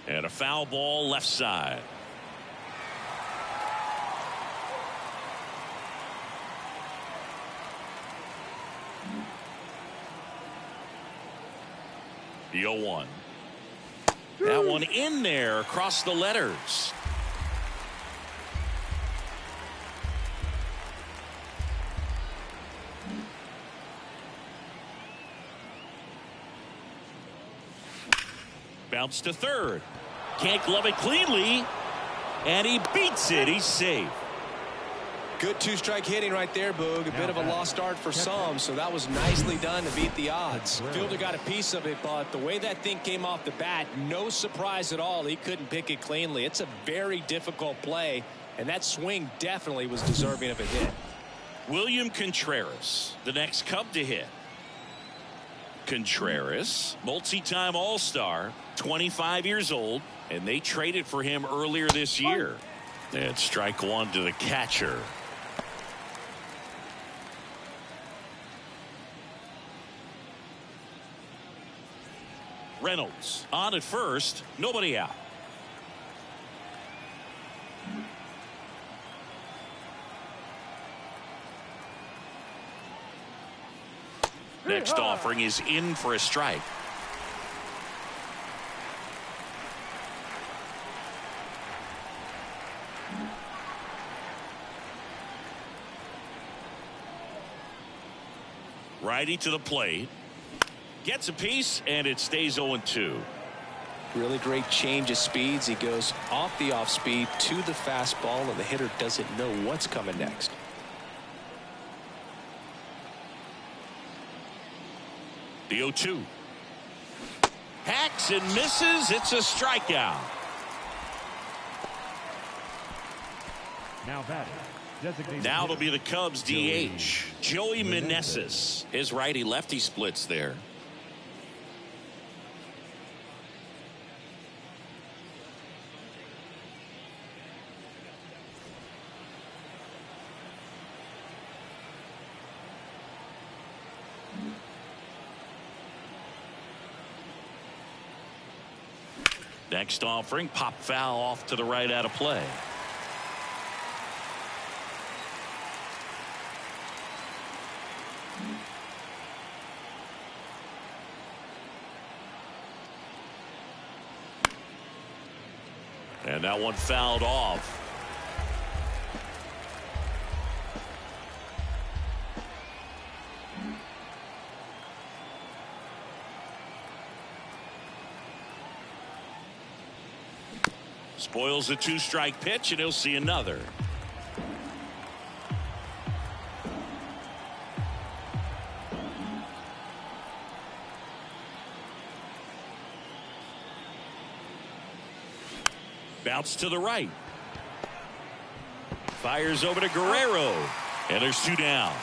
And a foul ball left side. The 0-1. That one in there across the letters. Bounce to third. Can't glove it cleanly. And he beats it. He's safe. Good two-strike hitting right there, Boog. A bit of a lost start for some, so that was nicely done to beat the odds. Fielder got a piece of it, but the way that thing came off the bat, no surprise at all. He couldn't pick it cleanly. It's a very difficult play, and that swing definitely was deserving of a hit. William Contreras, the next Cub to hit. Contreras, multi-time All-Star, 25 years old, and they traded for him earlier this year. And strike one to the catcher. Reynolds on at first, nobody out. Next offering is in for a strike. Righty to the plate. Gets a piece, and it stays 0-2. Really great change of speeds. He goes off the off speed to the fastball, and the hitter doesn't know what's coming next. The 0-2. Hacks and misses. It's a strikeout. Now batting. Now it'll be the Cubs DH. Joey Meneses. His righty-lefty splits there. Next offering, pop foul off to the right out of play. And that one fouled off. Spoils the two-strike pitch, and he'll see another. Bounce to the right. Fires over to Guerrero. And there's two down.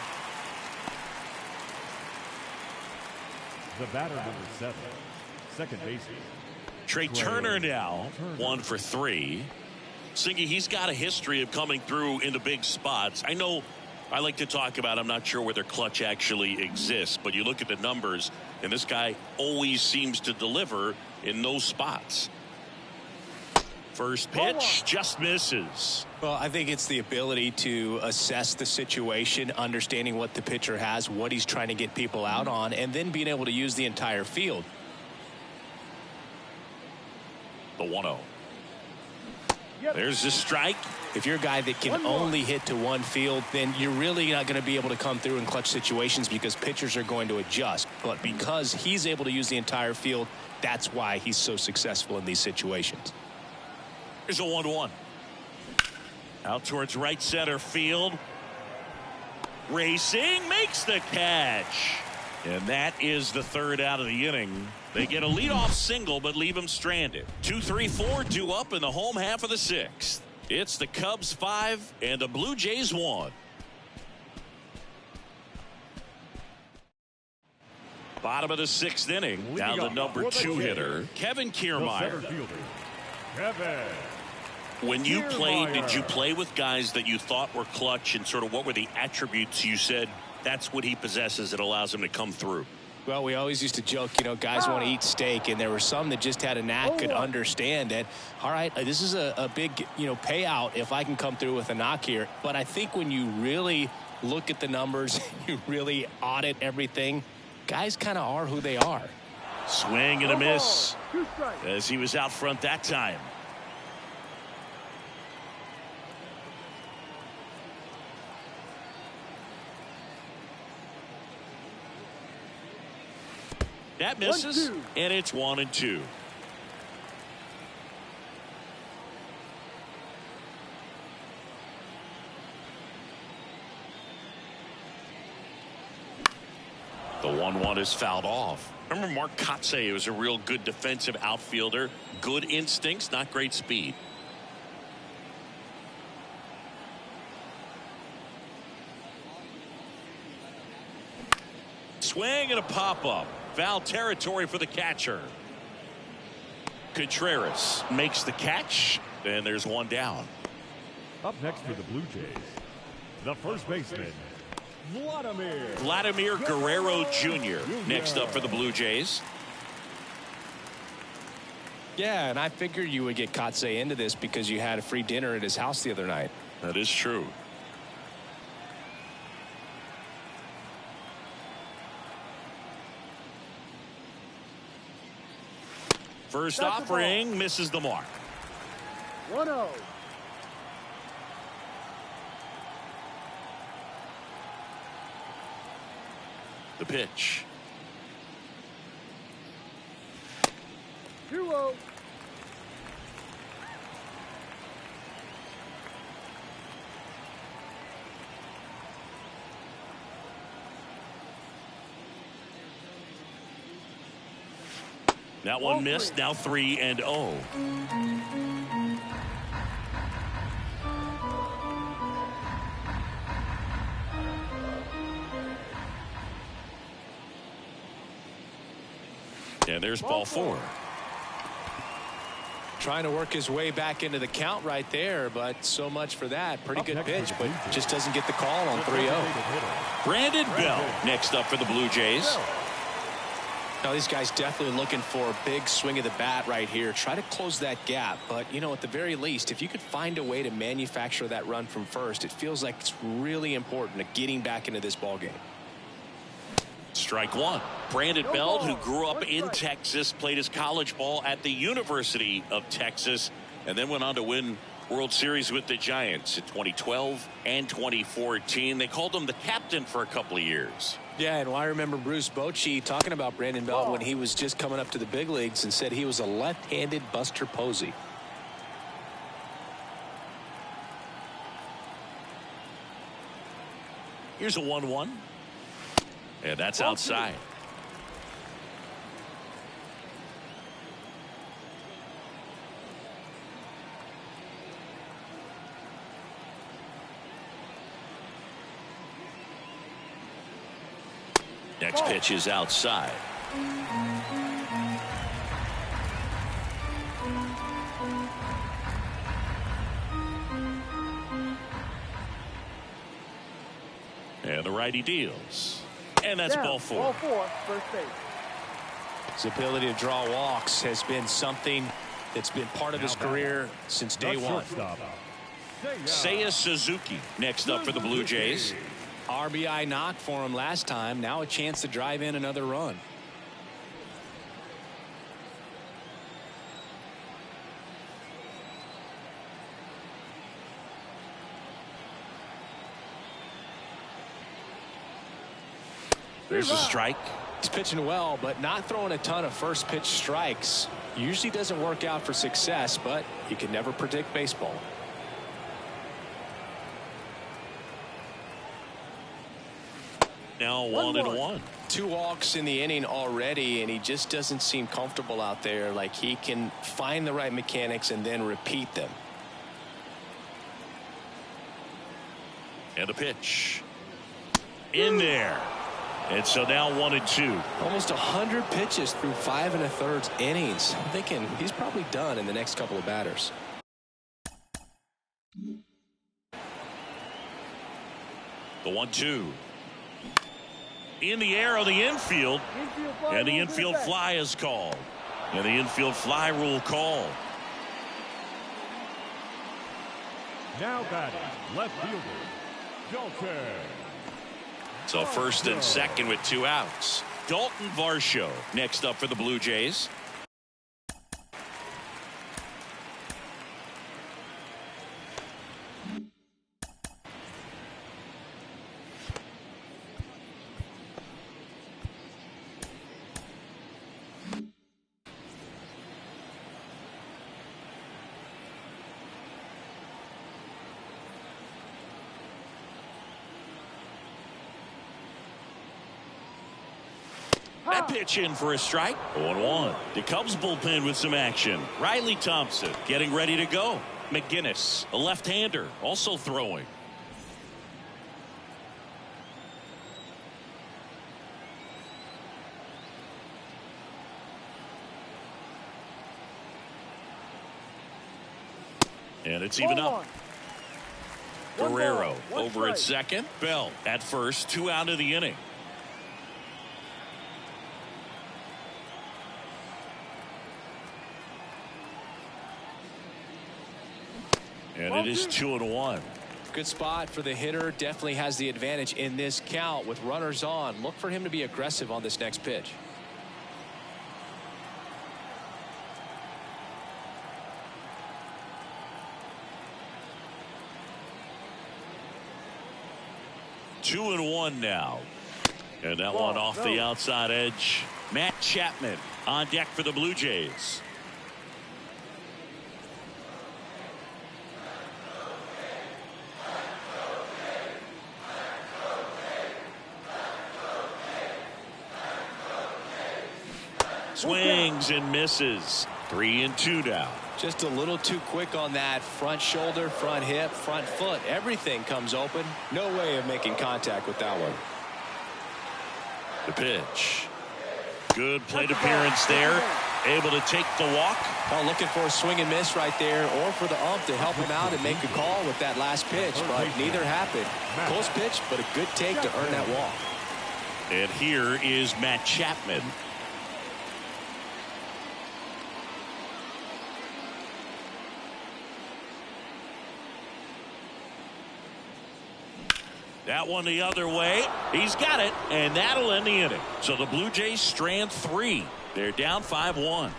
The batter number 7, second baseman. Trey Turner now, 1 for 3. Singy, he's got a history of coming through in the big spots. I know I like to talk about, I'm not sure whether clutch actually exists, but you look at the numbers, and this guy always seems to deliver in those spots. First pitch just misses. Well, I think it's the ability to assess the situation, understanding what the pitcher has, what he's trying to get people out on, and then being able to use the entire field. The 1-0. There's the strike. If you're a guy that can only hit to one field, then you're really not going to be able to come through in clutch situations because pitchers are going to adjust. But because he's able to use the entire field, that's why he's so successful in these situations. Here's a 1-1. Out towards right center field. Racing, makes the catch. And that is the third out of the inning. They get a leadoff single but leave him stranded. 2-3-4 due up in the home half of the sixth. It's the Cubs 5 and the Blue Jays 1. Bottom of the sixth inning. Now the number 2 hitter, Kevin Kiermaier. When you played, did you play with guys that you thought were clutch, and sort of what were the attributes you said that's what he possesses that allows him to come through? Well, we always used to joke, guys want to eat steak, and there were some that just had a knack, could understand that, all right, this is a big, payout if I can come through with a knock here. But I think when you really look at the numbers, you really audit everything, guys kind of are who they are. Swing and a miss as he was out front that time. That misses, and it's 1-2. The 1-1 is fouled off. Remember Mark Kotsay was a real good defensive outfielder. Good instincts, not great speed. Swing and a pop-up. Foul territory for the catcher. Contreras makes the catch, and there's one down. Up next for the Blue Jays, the first baseman, Vladimir Guerrero Jr. next up for the Blue Jays. Yeah, and I figured you would get Kotsay into this because you had a free dinner at his house the other night. That is true. First offering misses the mark. 1-0. The pitch. 2-0. That one missed. Now 3-0. And there's ball 4. Trying to work his way back into the count right there, but so much for that. Pretty good pitch, but just doesn't get the call on 3-0. Brandon Belt next up for the Blue Jays. Now these guys definitely looking for a big swing of the bat right here. Try to close that gap, but at the very least, if you could find a way to manufacture that run from first, it feels like it's really important to getting back into this ball game. Strike one. Brandon Belt, who grew up in Texas, played his college ball at the University of Texas, and then went on to win World Series with the Giants in 2012 and 2014. They called him the captain for a couple of years. Yeah, and I remember Bruce Bochy talking about Brandon Belt when he was just coming up to the big leagues and said he was a left-handed Buster Posey. Here's a 1-1. And that's outside. Next pitch is outside. And the righty deals. And that's ball 4. Ball 4, first base. His ability to draw walks has been something It's been part of his career since day one. Seiya Suzuki next up for the Blue Jays. RBI knock for him last time. Now a chance to drive in another run. There's a strike. He's pitching well, but not throwing a ton of first pitch strikes. Usually doesn't work out for success, but you can never predict baseball. Now 1-1. 2 walks in the inning already, and he just doesn't seem comfortable out there. Like he can find the right mechanics and then repeat them. And a pitch. In there. And so now 1-2. Almost 100 pitches through 5 1/3 innings. I'm thinking he's probably done in the next couple of batters. The 1-2. In the air on the infield. And the infield fly is called. And the infield fly rule called. Now batting, left fielder, Dalton. So first and second with 2 outs. Dalton Varsho next up for the Blue Jays. That pitch in for a strike. 0-1. The Cubs bullpen with some action. Riley Thompson getting ready to go. McGinnis, a left-hander, also throwing. And it's even up. Guerrero over at second. Bell at first. 2 out of the inning. And it is 2-1. Good spot for the hitter. Definitely has the advantage in this count with runners on. Look for him to be aggressive on this next pitch. Two and 1 now. And that one off the outside edge. Matt Chapman on deck for the Blue Jays. Swings and misses. 3-2 now. Just a little too quick on that. Front shoulder, front hip, front foot. Everything comes open. No way of making contact with that one. The pitch. Good plate appearance there. Able to take the walk. Oh, looking for a swing and miss right there, or for the ump to help him out and make a call with that last pitch, but neither happened. Close pitch, but a good take to earn that walk. And here is Matt Chapman. That one the other way. He's got it, and that'll end the inning. So the Blue Jays strand 3. They're down 5-1.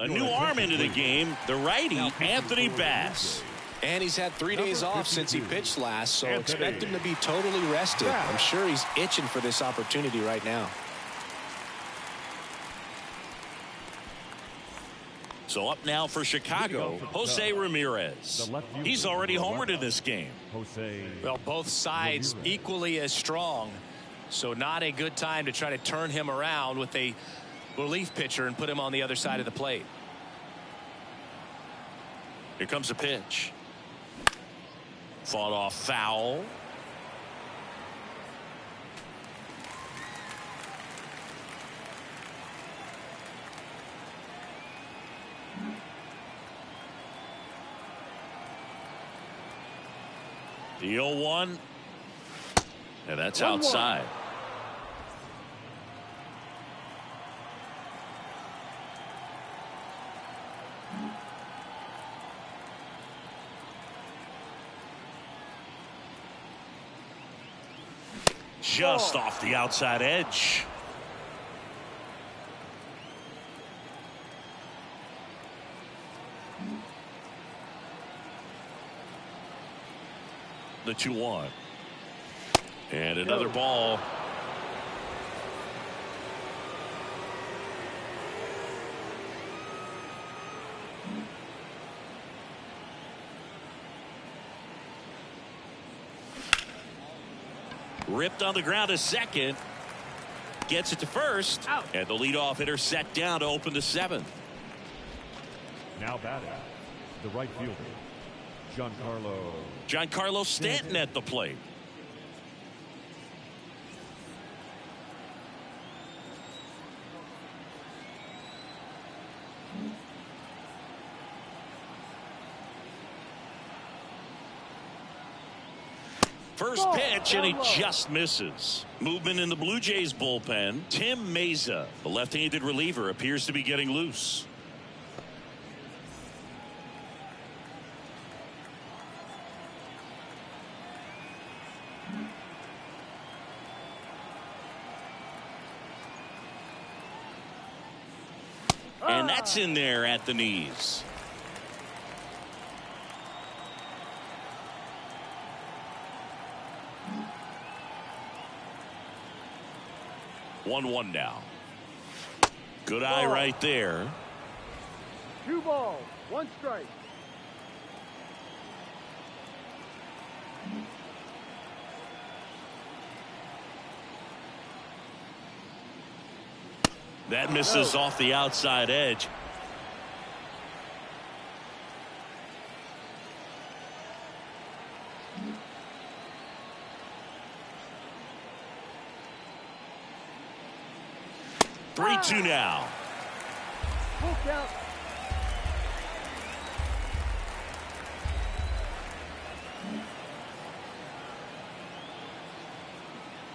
A new arm into the game, the righty, Anthony Bass. And he's had 3 days off since he pitched last, so expect him to be totally rested. I'm sure he's itching for this opportunity right now. So up now for Chicago, Jose Ramirez. He's already homered in this game. Well, both sides equally as strong, so not a good time to try to turn him around with a relief pitcher and put him on the other side of the plate. Here comes a pitch. Fought off foul. The 0-1. And that's 1-1. outside. Just off the outside edge. The 2-1. And another ball. Ripped on the ground to second. Gets it to first. Out. And the leadoff hitter set down to open the 7th. Now batting, the right fielder, Giancarlo Stanton at the plate. First pitch, and he just misses. Movement in the Blue Jays bullpen. Tim Meza, the left-handed reliever, appears to be getting loose. And that's in there at the knees. One now. Good eye right there. 2 balls, 1 strike. That misses off the outside edge. Three, 2 now. Full count.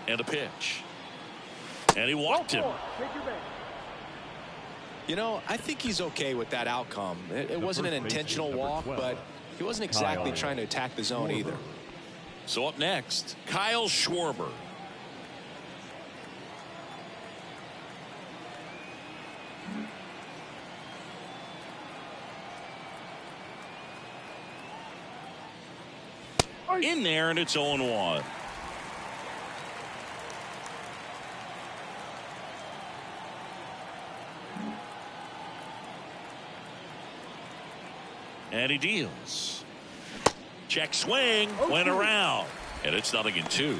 And a pitch. And he walked him. Take your base. You know, I think he's okay with that outcome. It wasn't an intentional walk, but he wasn't exactly trying to attack the zone either. So up next, Kyle Schwarber. In there, and it's 0-1. And he deals. Check swing, went around, and it's 0-2.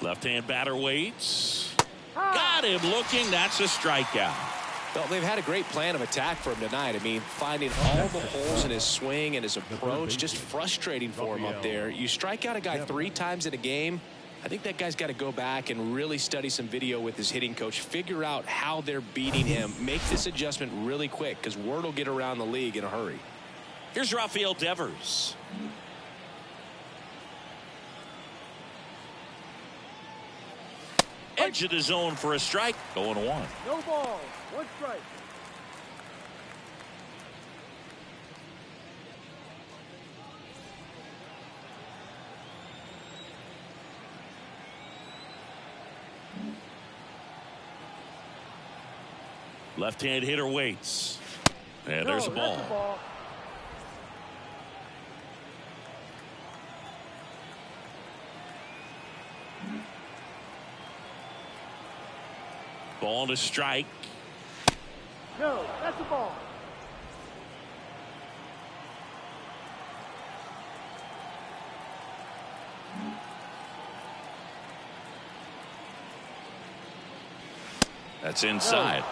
Left-hand batter waits. Got him looking. That's a strikeout. Well, they've had a great plan of attack for him tonight. I mean, finding all the holes in his swing and his approach, just frustrating for him up there. You strike out a guy 3 times in a game, I think that guy's got to go back and really study some video with his hitting coach, figure out how they're beating him, make this adjustment really quick, because word will get around the league in a hurry. Here's Rafael Devers. Edge of the zone for a strike. 0-1. No ball, 1 strike. Left-hand hitter waits. And there's a ball. That's a ball. Ball to strike. No, that's a ball. That's inside.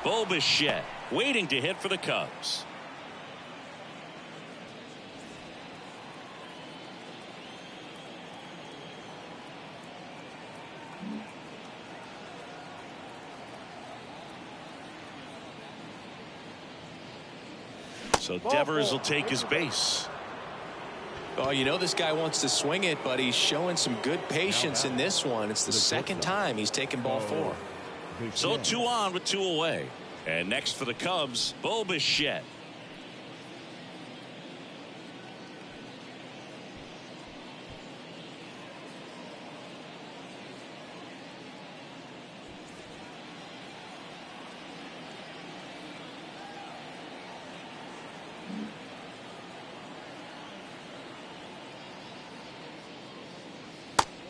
Bo Bichette waiting to hit for the Cubs. So Devers will take his base. Oh, you know this guy wants to swing it, but he's showing some good patience in this one. It's the second time he's taken ball 4. So 2 on with 2 away. And next for the Cubs, Bo Bichette.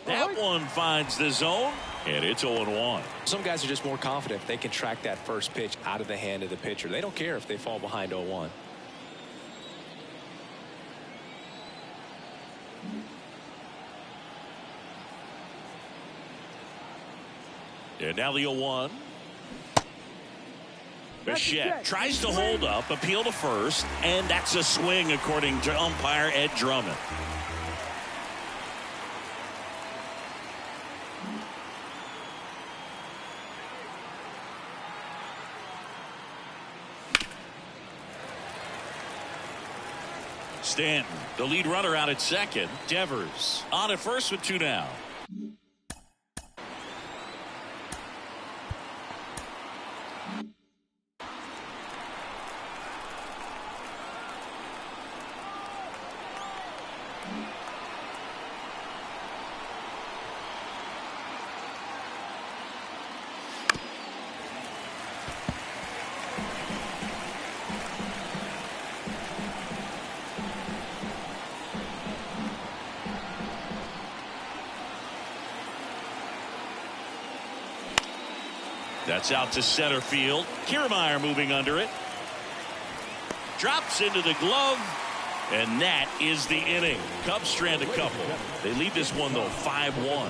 That one finds the zone, and it's 0-1. Some guys are just more confident if they can track that first pitch out of the hand of the pitcher. They don't care if they fall behind 0-1. And now the 0-1. Bichette tries to hold up, appeal to first, and that's a swing according to umpire Ed Drummond. Stanton, the lead runner out at second. Devers on at first with 2 now. That's out to center field. Kiermaier moving under it. Drops into the glove. And that is the inning. Cubs strand a couple. They lead this one, though, 5-1.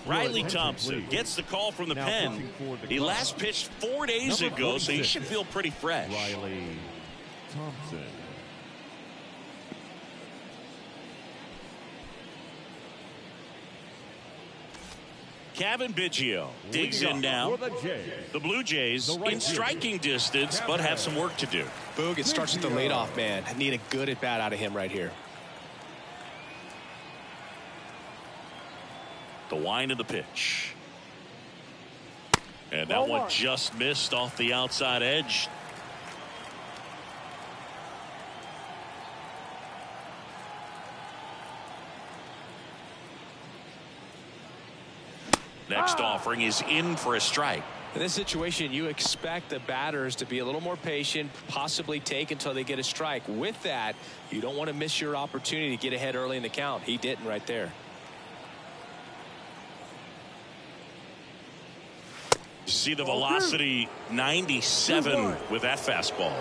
Riley Thompson gets the call from the pen. He last pitched 4 days ago, so he should feel pretty fresh. Riley Thompson. Kevin Biggio digs in now. The Blue Jays in striking distance, but have some work to do. Boog, it starts with the leadoff man. I need a good at bat out of him right here. The wind of the pitch. And that one just missed off the outside edge. Next offering is in for a strike. In this situation, you expect the batters to be a little more patient, possibly take until they get a strike. With that, you don't want to miss your opportunity to get ahead early in the count. He didn't right there. You see the velocity 97 with that fastball.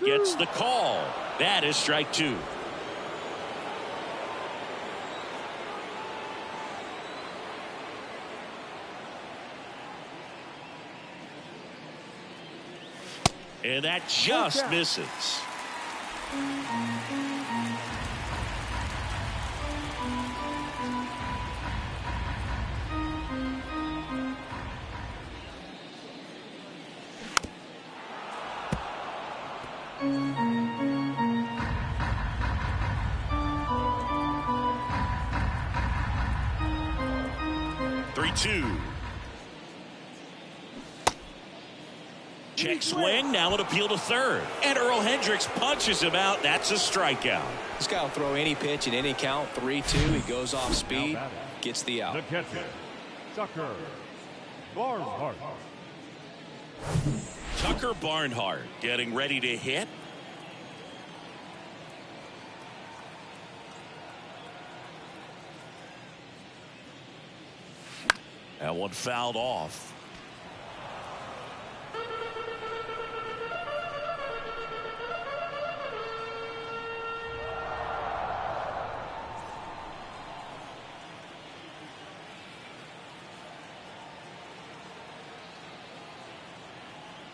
Gets the call. That is strike 2. And that just misses. Check swing, now an appeal to third. And Earl Hendricks punches him out. That's a strikeout. This guy will throw any pitch in any count. 3-2. He goes off speed, gets the out. The catcher, Tucker Barnhart. Tucker Barnhart getting ready to hit. That one fouled off.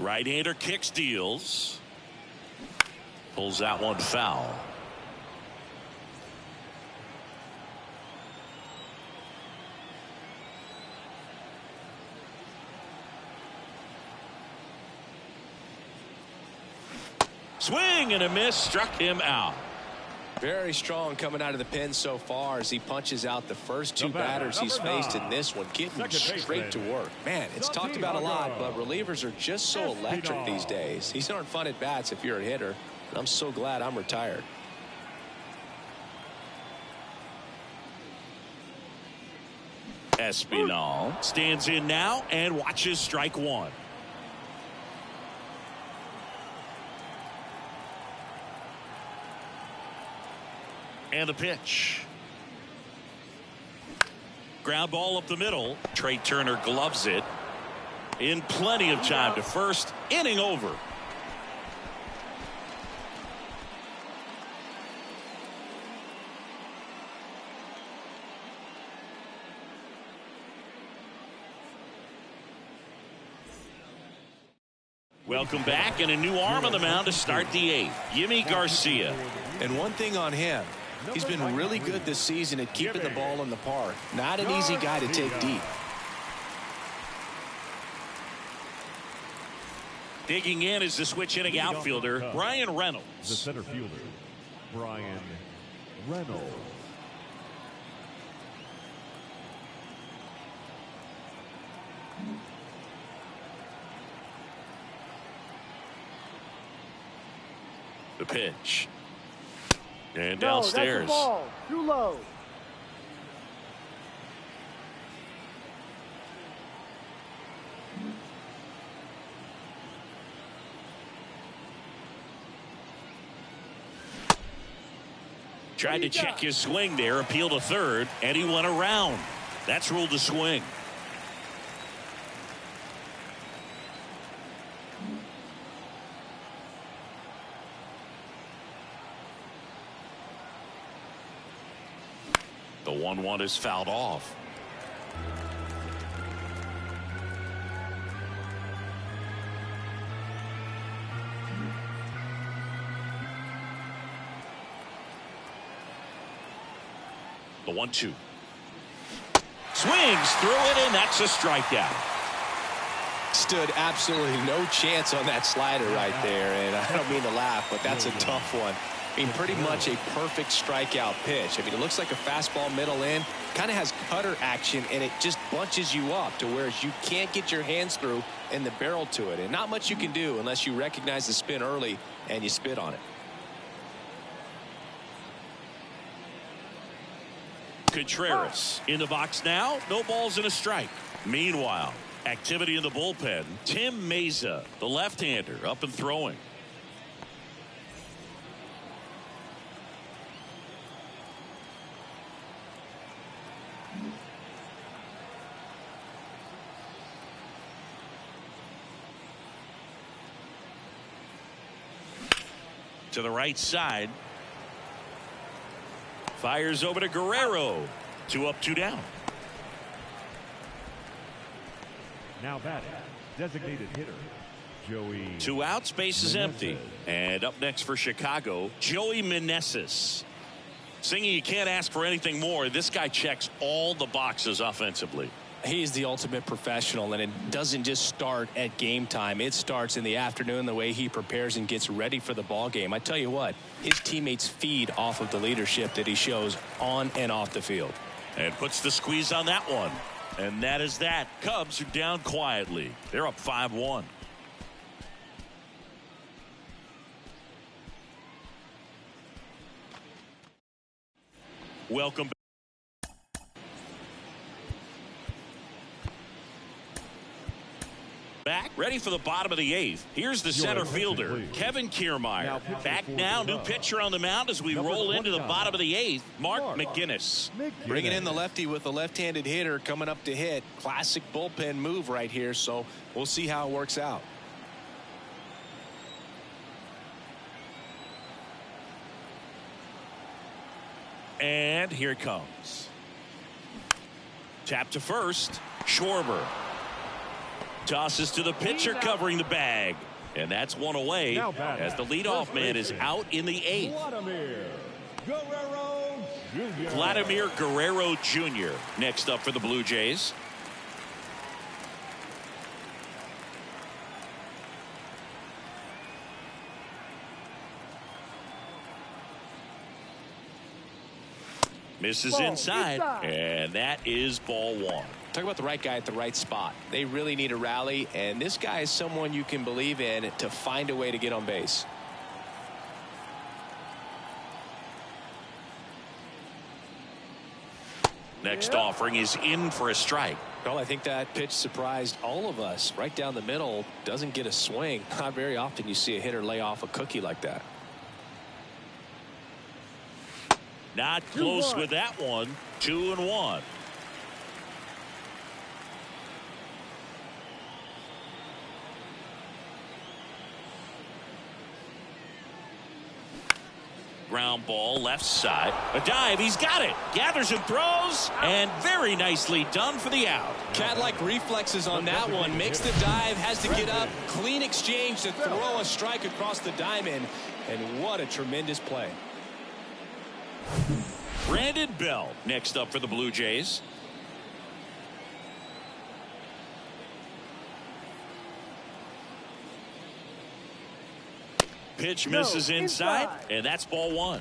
Right-hander kicks, deals. Pulls that one foul. Swing and a miss, struck him out. Very strong coming out of the pen so far as he punches out the first two batters he's faced in this one, getting straight to work. Man, it's talked about a lot, but relievers are just so electric these days. These aren't fun at bats if you're a hitter. I'm so glad I'm retired. Espinal stands in now and watches strike one. And the pitch. Ground ball up the middle. Trey Turner gloves it. In plenty of time to first. Inning over. Welcome back, and a new arm on the mound to start the eighth. Yimi Garcia. And one thing on him, he's been really good this season at keeping the ball in the park. Not an easy guy to take deep. Digging in is the switch hitting outfielder, Brian Reynolds. The center fielder, Brian Reynolds. The pitch. And downstairs. That's the ball. Too low. Tried to check his swing there, appeal to third, and he went around. That's ruled a swing. The 1-1 is fouled off. The 1-2. Swings through it, and that's a strikeout. Stood absolutely no chance on that slider right there, and I don't mean to laugh, but that's a tough one. I mean, pretty much a perfect strikeout pitch. I mean, it looks like a fastball middle in, kind of has cutter action, and it just bunches you up to where you can't get your hands through and the barrel to it, and not much you can do unless you recognize the spin early and you spit on it. Contreras in the box now. No balls and a strike. Meanwhile, activity in the bullpen. Tim Meza, the left-hander, up and throwing. To the right side. Fires over to Guerrero. 2 up, 2 down. Now batting, designated hitter, Joey. 2 outs, base is empty. And up next for Chicago, Joey Meneses. Singy, you can't ask for anything more. This guy checks all the boxes offensively. He's the ultimate professional, and it doesn't just start at game time. It starts in the afternoon, the way he prepares and gets ready for the ball game. I tell you what, his teammates feed off of the leadership that he shows on and off the field. And puts the squeeze on that one. And that is that. Cubs are down quietly. They're up 5-1. Welcome back. Ready for the bottom of the 8th. Here's the center fielder, Kevin Kiermaier. Back now, new pitcher on the mound as we roll into the bottom of the 8th, Mark McGinnis. Bringing in the lefty with a left-handed hitter coming up to hit. Classic bullpen move right here, so we'll see how it works out. And here it comes. Tap to first. Schwarber. Tosses to the pitcher covering the bag. And that's one away as the leadoff man is out in the 8th. Vladimir Guerrero Jr. next up for the Blue Jays. Misses inside, and that is ball 1. Talk about the right guy at the right spot. They really need a rally, and this guy is someone you can believe in to find a way to get on base. Next offering is in for a strike. Well, I think that pitch surprised all of us. Right down the middle, doesn't get a swing. Not very often you see a hitter lay off a cookie like that. Not close with that one. 2-1. Ground ball left side. A dive. He's got it. Gathers and throws. And very nicely done for the out. Cat-like reflexes on that one. Makes the dive. Has to get up. Clean exchange to throw a strike across the diamond. And what a tremendous play. Brandon Bell next up for the Blue Jays. Pitch misses inside, and that's ball 1.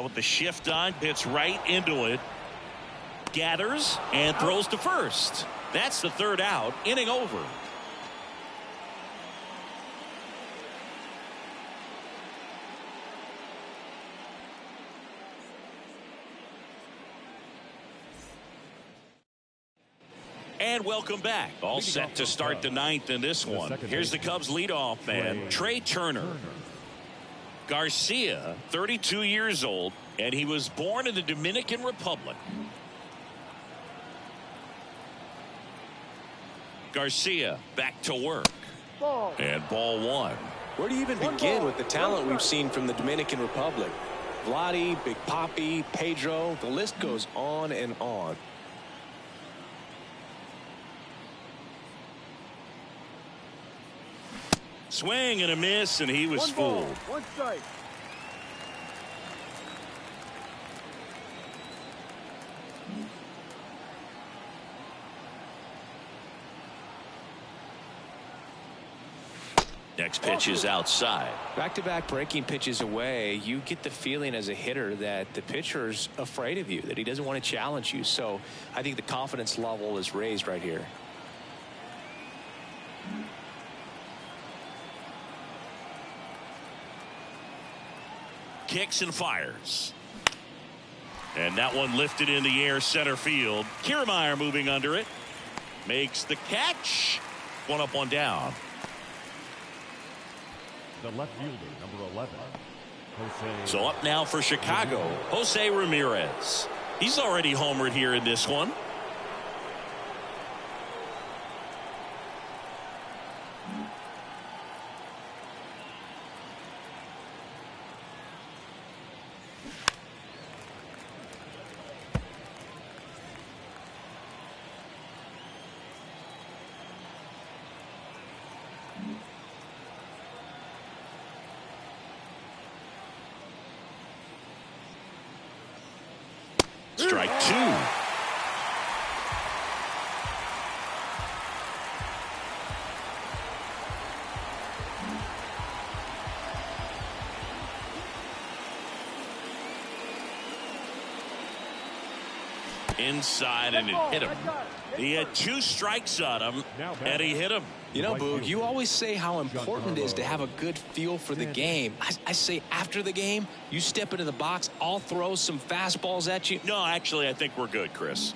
With the shift on, hits right into it. Gathers and throws to first. That's the 3rd out. Inning over. And welcome back. All set to start the 9th in this one. Here's the Cubs leadoff man, Trey Turner. Garcia, 32 years old, and he was born in the Dominican Republic. Garcia back to work. And ball 1. Where do you even begin with the talent we've seen from the Dominican Republic? Vladdy, Big Papi, Pedro, the list goes on and on. Swing and a miss, and he was fooled. 1 strike. Next pitch is outside. Back-to-back breaking pitches away, you get the feeling as a hitter that the pitcher's afraid of you, that he doesn't want to challenge you. So I think the confidence level is raised right here. Kicks and fires. And that one lifted in the air center field. Kiermaier moving under it. Makes the catch. 1 up, 1 down. The left fielder, number 11, Jose. So up now for Chicago, Jose Ramirez. He's already homered here in this one. Strike 2. Inside, and it hit him. He had 2 strikes on him, and he hit him. You know, Boog, you always say how important it is to have a good feel for the game. I say after the game, you step into the box, I'll throw some fastballs at you. No, actually, I think we're good, Chris.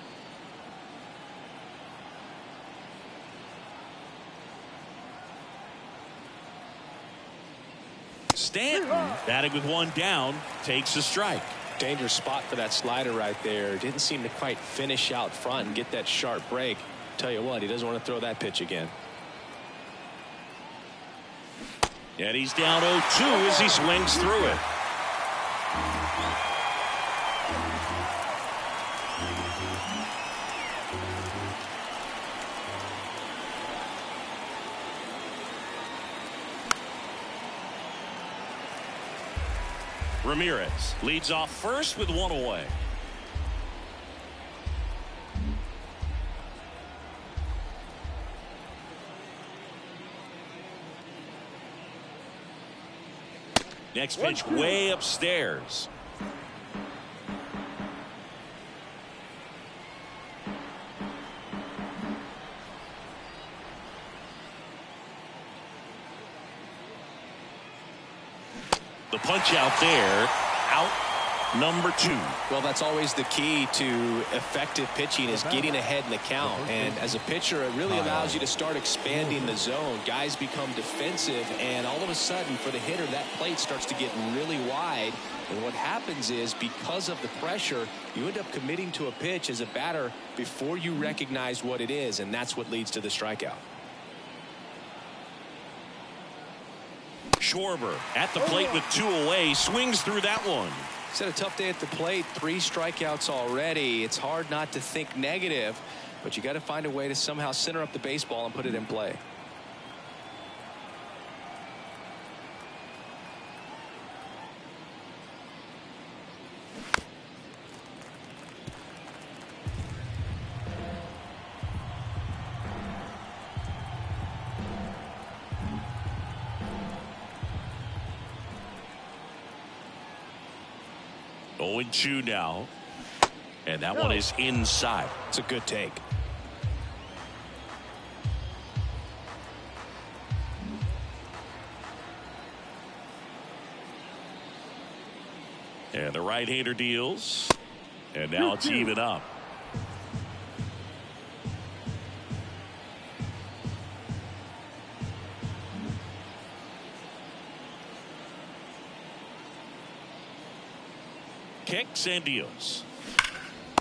Stanton, batting with one down, takes a strike. Dangerous spot for that slider right there. Didn't seem to quite finish out front and get that sharp break. Tell you what, he doesn't want to throw that pitch again. And he's down 0-2 as he swings through it. Ramirez leads off first with one away. Next pitch way upstairs. The punch out there, out number 2. Well, that's always the key to effective pitching, is getting ahead in the count. And as a pitcher, it really allows you to start expanding the zone. Guys become defensive, and all of a sudden, for the hitter, that plate starts to get really wide. And what happens is, because of the pressure, you end up committing to a pitch as a batter before you recognize what it is, and that's what leads to the strikeout. Schwarber at the plate with 2 away, swings through that one. He's had a tough day at the plate. 3 strikeouts already. It's hard not to think negative, but you got to find a way to somehow center up the baseball and put it in play. Oh, 0-2 now. And that one is inside. It's a good take. And the right-hander deals. And now it's even up. Kicks and deals.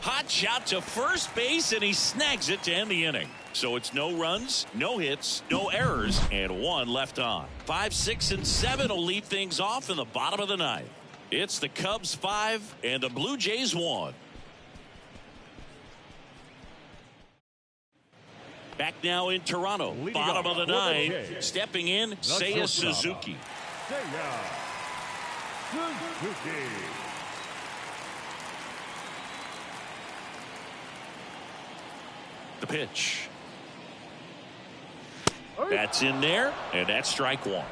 Hot shot to first base, and he snags it to end the inning. So it's no runs, no hits, no errors, and 1 left on. 5, 6, and 7 will lead things off in the bottom of the 9th. It's the Cubs 5 and the Blue Jays 1. Back now in Toronto, bottom of the 9th. Stepping in, Seiya Suzuki. The pitch. That's in there, and that's strike 1.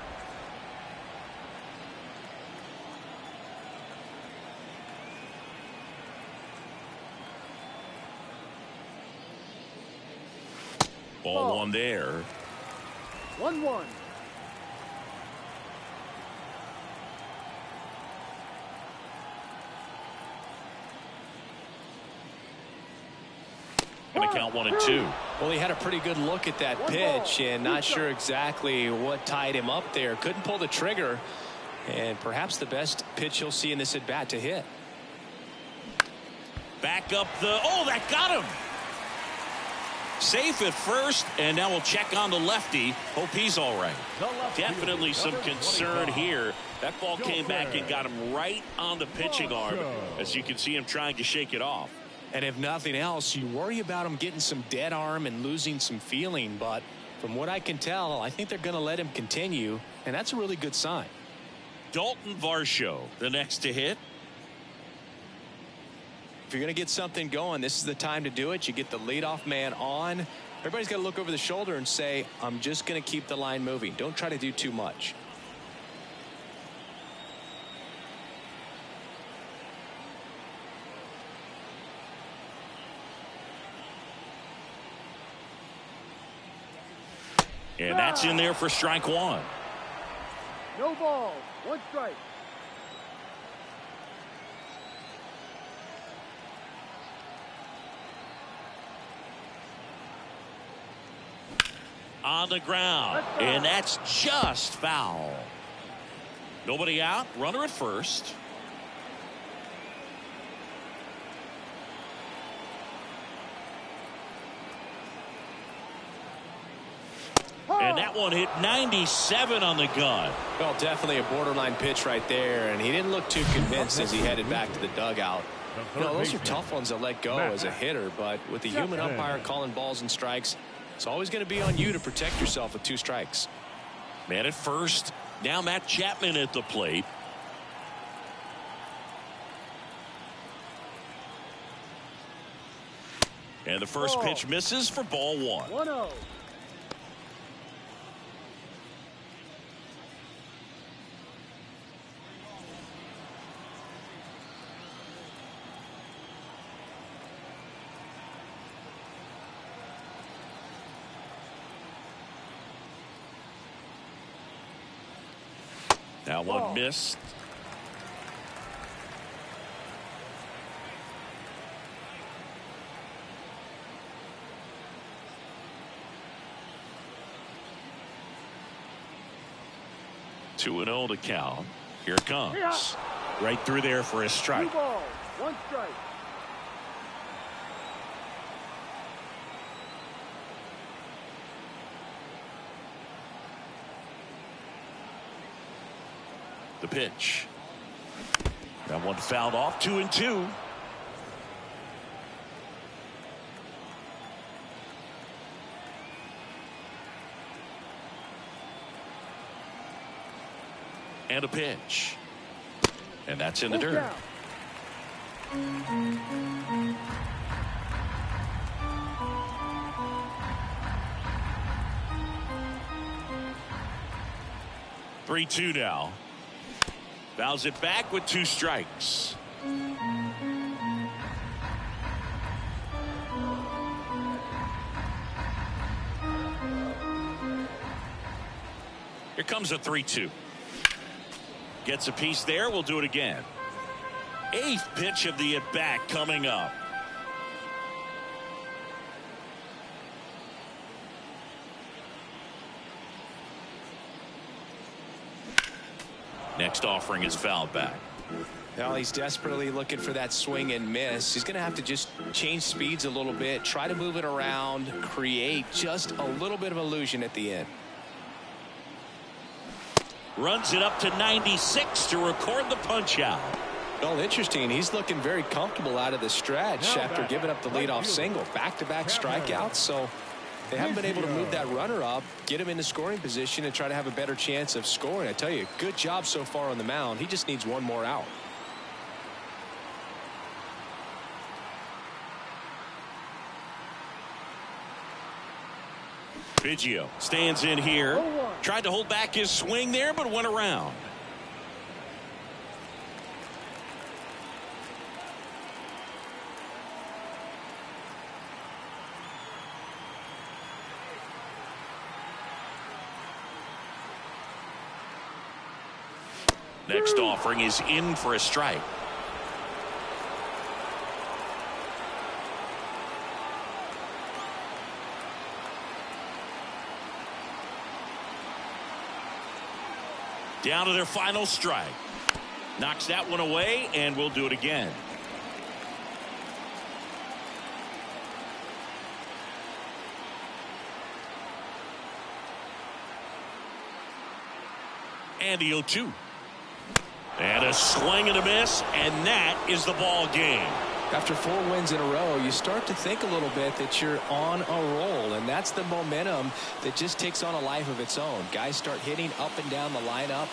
Ball 1 there. 1-1. Going to count 1 and 2. Well, he had a pretty good look at that pitch and not sure exactly what tied him up there. Couldn't pull the trigger, and perhaps the best pitch he'll see in this at bat to hit. Back up the, oh, that got him. Safe at first, and now we'll check on the lefty. Hope he's all right. Definitely some concern here. That ball came back and got him right on the pitching arm, as you can see him trying to shake it off. And if nothing else, you worry about him getting some dead arm and losing some feeling. But from what I can tell, I think they're going to let him continue, and that's a really good sign. Dalton Varsho, the next to hit. If you're going to get something going, this is the time to do it. You get the leadoff man on. Everybody's got to look over the shoulder and say, I'm just going to keep the line moving. Don't try to do too much. And that's in there for strike 1. No ball. 1 strike. On the ground, and that's just foul. Nobody out. Runner at first. And that one hit 97 on the gun. Well, definitely a borderline pitch right there, and he didn't look too convinced as he headed back to the dugout. You know, those are tough ones to let go as a hitter, but with the human umpire calling balls and strikes, it's always going to be on you to protect yourself with 2 strikes. Man at first. Now Matt Chapman at the plate. And the first pitch misses for ball 1. 1-0. That one missed. Two and 0 to count. Here it comes. Right through there for a strike. 2 balls, 1 strike. The pitch. That one fouled off. 2-2. And a pitch. And that's in the dirt. Down. Three-two now. Fouls it back with 2 strikes. Here comes a 3-2. Gets a piece there. We'll do it again. 8th pitch of the at-bat coming up. Next offering is fouled back. Well, he's desperately looking for that swing and miss. He's going to have to just change speeds a little bit, try to move it around, create just a little bit of illusion at the end. Runs it up to 96 to record the punch out. Well, interesting. He's looking very comfortable out of the stretch after giving up the leadoff single. Back-to-back strikeouts, so they haven't been able to move that runner up, get him into scoring position, and try to have a better chance of scoring. I tell you, good job so far on the mound. He just needs 1 more out. Biggio stands in here. Tried to hold back his swing there, but went around. Next offering is in for a strike. Down to their final strike. Knocks that one away, and we'll do it again. And the 0-2. And a swing and a miss, and that is the ball game. After 4 wins in a row, you start to think a little bit that you're on a roll, and that's the momentum that just takes on a life of its own. Guys start hitting up and down the lineup.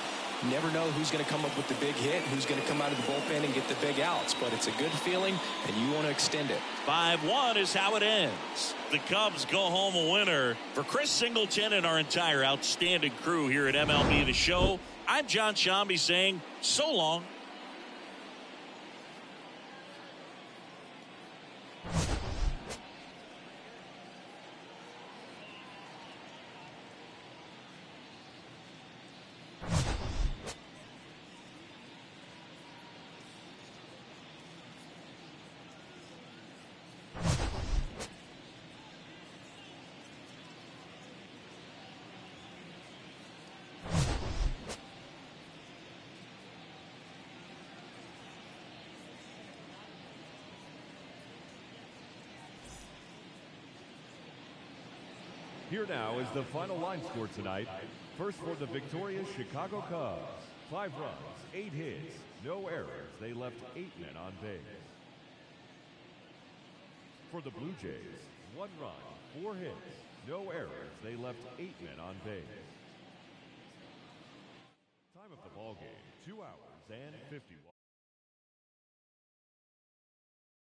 You never know who's going to come up with the big hit, who's going to come out of the bullpen and get the big outs, but it's a good feeling, and you want to extend it. 5-1 is how it ends. The Cubs go home a winner. For Chris Singleton and our entire outstanding crew here at MLB The Show, I'm John Shambi saying so long. Here now is the final line score tonight. First for the victorious Chicago Cubs. 5 runs, 8 hits, no errors. They left 8 men on base. For the Blue Jays, 1 run, 4 hits, no errors. They left 8 men on base. Time of the ball game, 2 hours and 51.